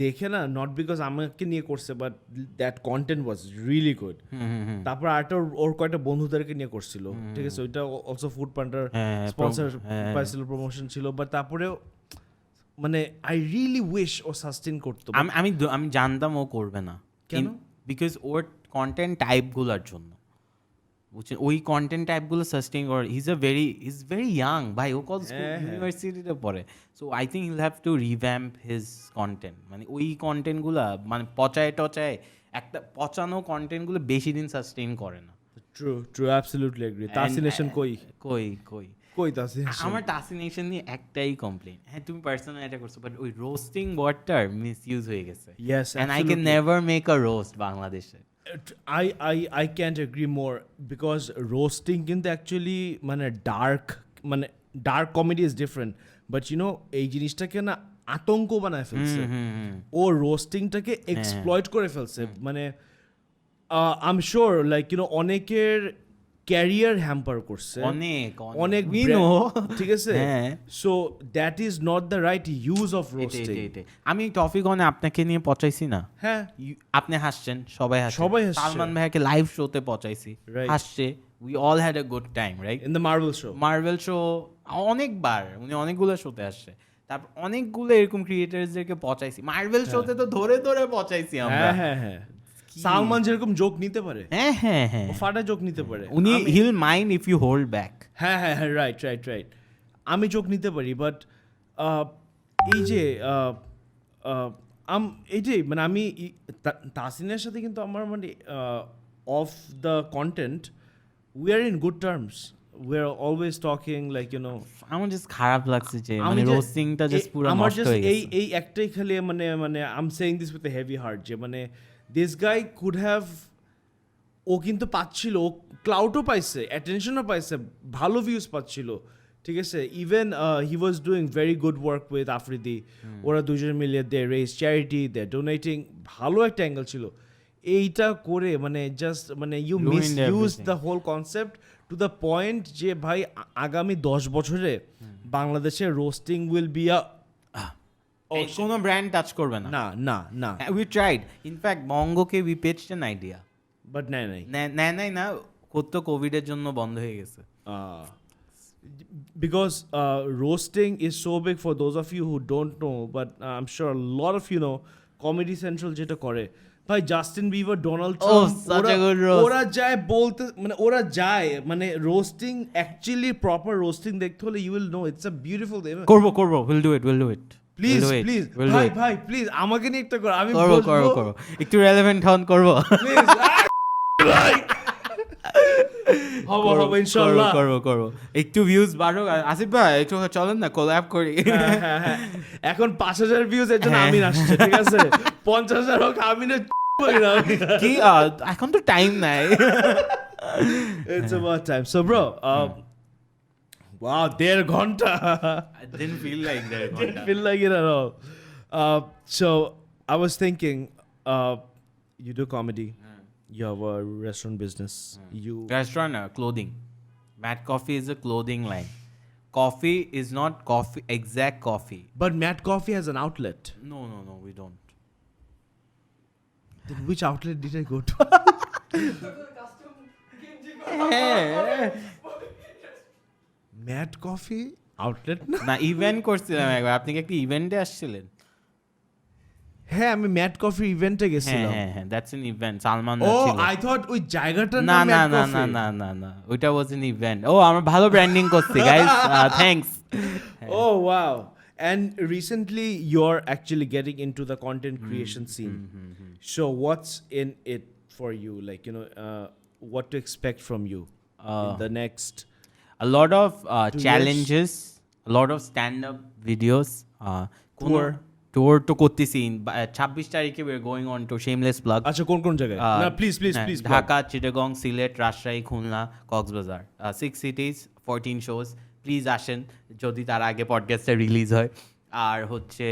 দেখে না, নট বিকজ আমাকে নিয়ে করছে but that content was really good. তারপর আরেকটা ওর কয়েকটা বন্ধুদেরকে নিয়ে করছিল, ঠিক আছে, ওইটা অলসো ফুড পান্ডার স্পন্সর পাইছিল, প্রমোশন ছিল, বাট তারপরেও মানে আই রিয়েলি উইশ ও সাস্টেন করতো। আমি জানতাম ও করবে না, কেন? বিকজ ওর কন্টেন্ট টাইপগুলোর জন্য, বুঝছেন, ওই কন্টেন্ট টাইপগুলো সাস্টেইন করে। ইজ ভেরি ইয়াং ভাই, ও কল ইউনিভার্সিটিতে পড়ে। So I think he'll have to revamp his content, মানে ওই কন্টেন্টগুলো মানে পচায় টচায়, একটা পচানো কন্টেন্টগুলো বেশি দিন সাস্টেইন করে না। True, absolutely agree. And, Tassination koi Tassination. আমার টাসিনেশন নিয়ে একটাই কমপ্লেন, হ্যাঁ তুমি পার্সোনাল এটা করছো, বাট ওই রোস্টিং ওয়ার্ডটার মিসইউজ হয়ে গেছে। Yes, and I can absolutely. Never make a roast বাংলাদেশে। I can't agree more because roasting কিন্তু actually মানে dark comedy is different, but you know এই জিনিসটাকে না আতঙ্ক বানায় ফেলছে, ও রোস্টিংটাকে এক্সপ্লয়েট করে ফেলছে, মানে I'm sure like you know অনেকের ক্যারিয়ার হ্যাম্পার করছে অনেক we know ঠিক আছে, হ্যাঁ। So that is not the right use of roasting. আমি টপিক অনে আপনাকে নিয়ে পচাইছি না, হ্যাঁ আপনি হাসছেন, সবাই হাসছে, সবাই হাসছে। সালমান ভাইকে লাইভ শোতে পচাইছি, Right. হাসছে, we all had a good time, right? In the Marvel show, Marvel show অনেকবার উনি অনেকগুলো শোতে আসছে, তারপর অনেকগুলো এরকম ক্রিয়েটারদেরকে পচাইছি, মার্ভেল শোতে তো ধরে ধরে পচাইছি আমরা। হ্যাঁ সালমান যেরকম জোক নিতে পারে, হ্যাঁ ও ফাটা জোক নিতে পারে, উনি he'll mind if you hold back. হ্যাঁ রাইট আমি জোক নিতে পারি, বাট এই যে এইটাই মানে আমি তাসিনের সাথে কিন্তু আমার মানে of the content we are in good terms, we are always talking like you know. আমার জাস্ট খারাপ লাগছে যে মানে রোস্টিংটা জাস্ট পুরো আমার নষ্ট জাস্ট হয়ে গেছে। এই একটাই খালি মানে I am saying this with a heavy heart যে মানে দিস গাই কুড হ্যাভ, ও কিন্তু পাচ্ছিল, ও ক্লাউডও পাইছে, অ্যাটেনশনও পাইছে, ভালো ভিউজ পাচ্ছিল, ঠিক আছে, even he was doing very good work with Afridi, ওরা দুজন মিলিয়ে they raise charity, they donating, ভালো একটা অ্যাঙ্গেল ছিল। এইটা করে মানে জাস্ট মানে you misuse the whole concept to the point যে ভাই আগামী 10 বছরে বাংলাদেশের রোস্টিং উইল বি আ কোনো ব্র্যান্ড টাচ করবে না। না উই ট্রাইড, ইনফ্যাক্ট মঙ্গোকে we pitched an idea, but নাই না করতো, কোভিডের জন্য বন্ধ হয়ে গেছে। Because roasting is so big, for those of you who don't know, but I'm sure a lot of you know, Comedy Central যেটা করে ভাই, Justin Bieber, Donald Trump, such a good roast. ওরা যায় বলতে, মানে ওরা যায় মানে রোস্টিং, অ্যাকচুয়ালি প্রপার রোস্টিং দেখতে হলে you will know it's a beautiful. করবো উইল ডু ইট প্লিজ ভাই প্লিজ আমাকে নিয়ে একটা করো, আমি করবো একটু রেলেভেন্ট হন করবো, প্লিজ হবো ইনশাআল্লাহ করবো একটু ভিউজ বাড়ো। আসিফ ভাই একটু চলেন না কোল্যাব করি। হ্যাঁ। এখন 5000 ভিউজ এর জন্য আমিন আসছে, ঠিক আছে, 50,000 হোক আমিনের কি এখন তো টাইম নাই। It's about time. So bro, wow, 1.5 ঘন্টা। I didn't feel like that. Didn't feel like it at all. So I was thinking, you do comedy, you have a restaurant business, you Restaurant, clothing. Mad Coffee is a clothing line. Coffee is not coffee, exact coffee. but Mad Coffee has an outlet. No, we don't. Then which outlet did I go to? Mad Coffee outlet না? না ইভেন্ট করছিলাম একবার, আপনি কি একটা ইভেন্টে আসছিলেন? হ্যাঁ আমি ম্যাড কফি ইভেন্টে গেছিলাম। হ্যাঁ দ্যাটস এন ইভেন্ট, সালমান ও ছিল। আই থট ওই জায়গাটার না নাম না ম্যাড না কফি। না ওইটা ওয়াজ এন ইভেন্ট। ও আমরা ভালো ব্র্যান্ডিং করছি guys, thanks. Oh wow. And recently you're actually getting into the content creation scene. So what's in it for you? Like, you know, what to expect from you in the next A lot of 2 challenges, a lot of stand-up videos. Tour to করতেছি 26 তারিখে we are going on to shameless plug. আচ্ছা কোন জায়গায়? না please Dhaka, Chittagong, Sylhet, Rajshahi, Khulna, Cox's Bazar, 6 cities, 14 shows. Please আসেন যদি তার আগে পডকাস্টটা রিলিজ হয়। আর হচ্ছে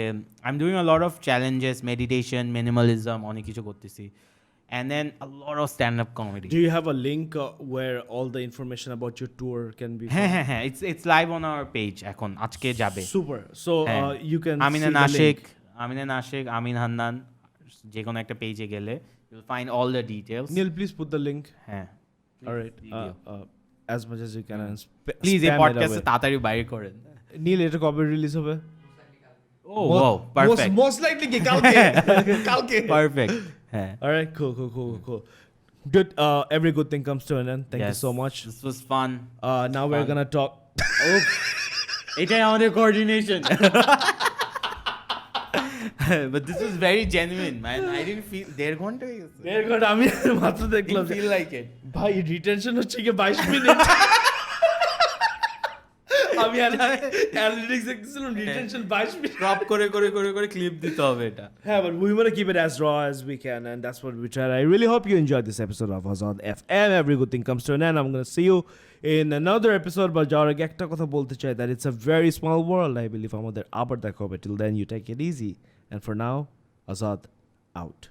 I am doing a lot of challenges, meditation, minimalism, অনেক কিছু করতেছি। And then a lot of stand-up comedy. Do you have a link where all the information about your tour can be found? হ্যাঁ it's live on our page এখন, আজকে যাবে। Super. So you can Amina see the link. Nashik, আমিন হান্নান, যে কোনো একটা পেজে গেলে you'll find all the details. Neil, please put the link. হ্যাঁ All right. As much as you can. Please এই spam it পডকাস্টে away. তাড়াতাড়ি বাইর করেন। Neil, এটা কবে রিলিজ হবে? ও ওয়াও পারফেক্ট, Most likely কি কালকে। পারফেক্ট। হ্যাঁ All right, cool. Good. Every good thing comes to an end. Thank you Yes, so much. this was fun. Now we're Fun. gonna talk. এটাই আমাদের coordination. But this was very genuine, man. I didn't feel 1.5 ঘন্টা হয়ে গেছে। 1.5 ঘন্টা আমি মাত্র দেখলাম Didn't feel like it. ভাই রিটেনশন হচ্ছে কি 22 মিনিট আমি অ্যানালিটিক্স দেখতেছিলাম রিটেনশন 22 মিনিট Crop করে করে করে করে ক্লিপ দিতে হবে এটা। Yeah, but we want to keep it as raw as we can, and that's what we try. I really hope you enjoyed this episode of Azad FM. Every good thing comes to an end. I'm going to see you in another episode. But যাওয়ার আগে একটা কথা বলতে চাই that it's a very small world. I believe আমাদের আবার দেখা হবে. Till then, you take it easy. And for now, Azad out.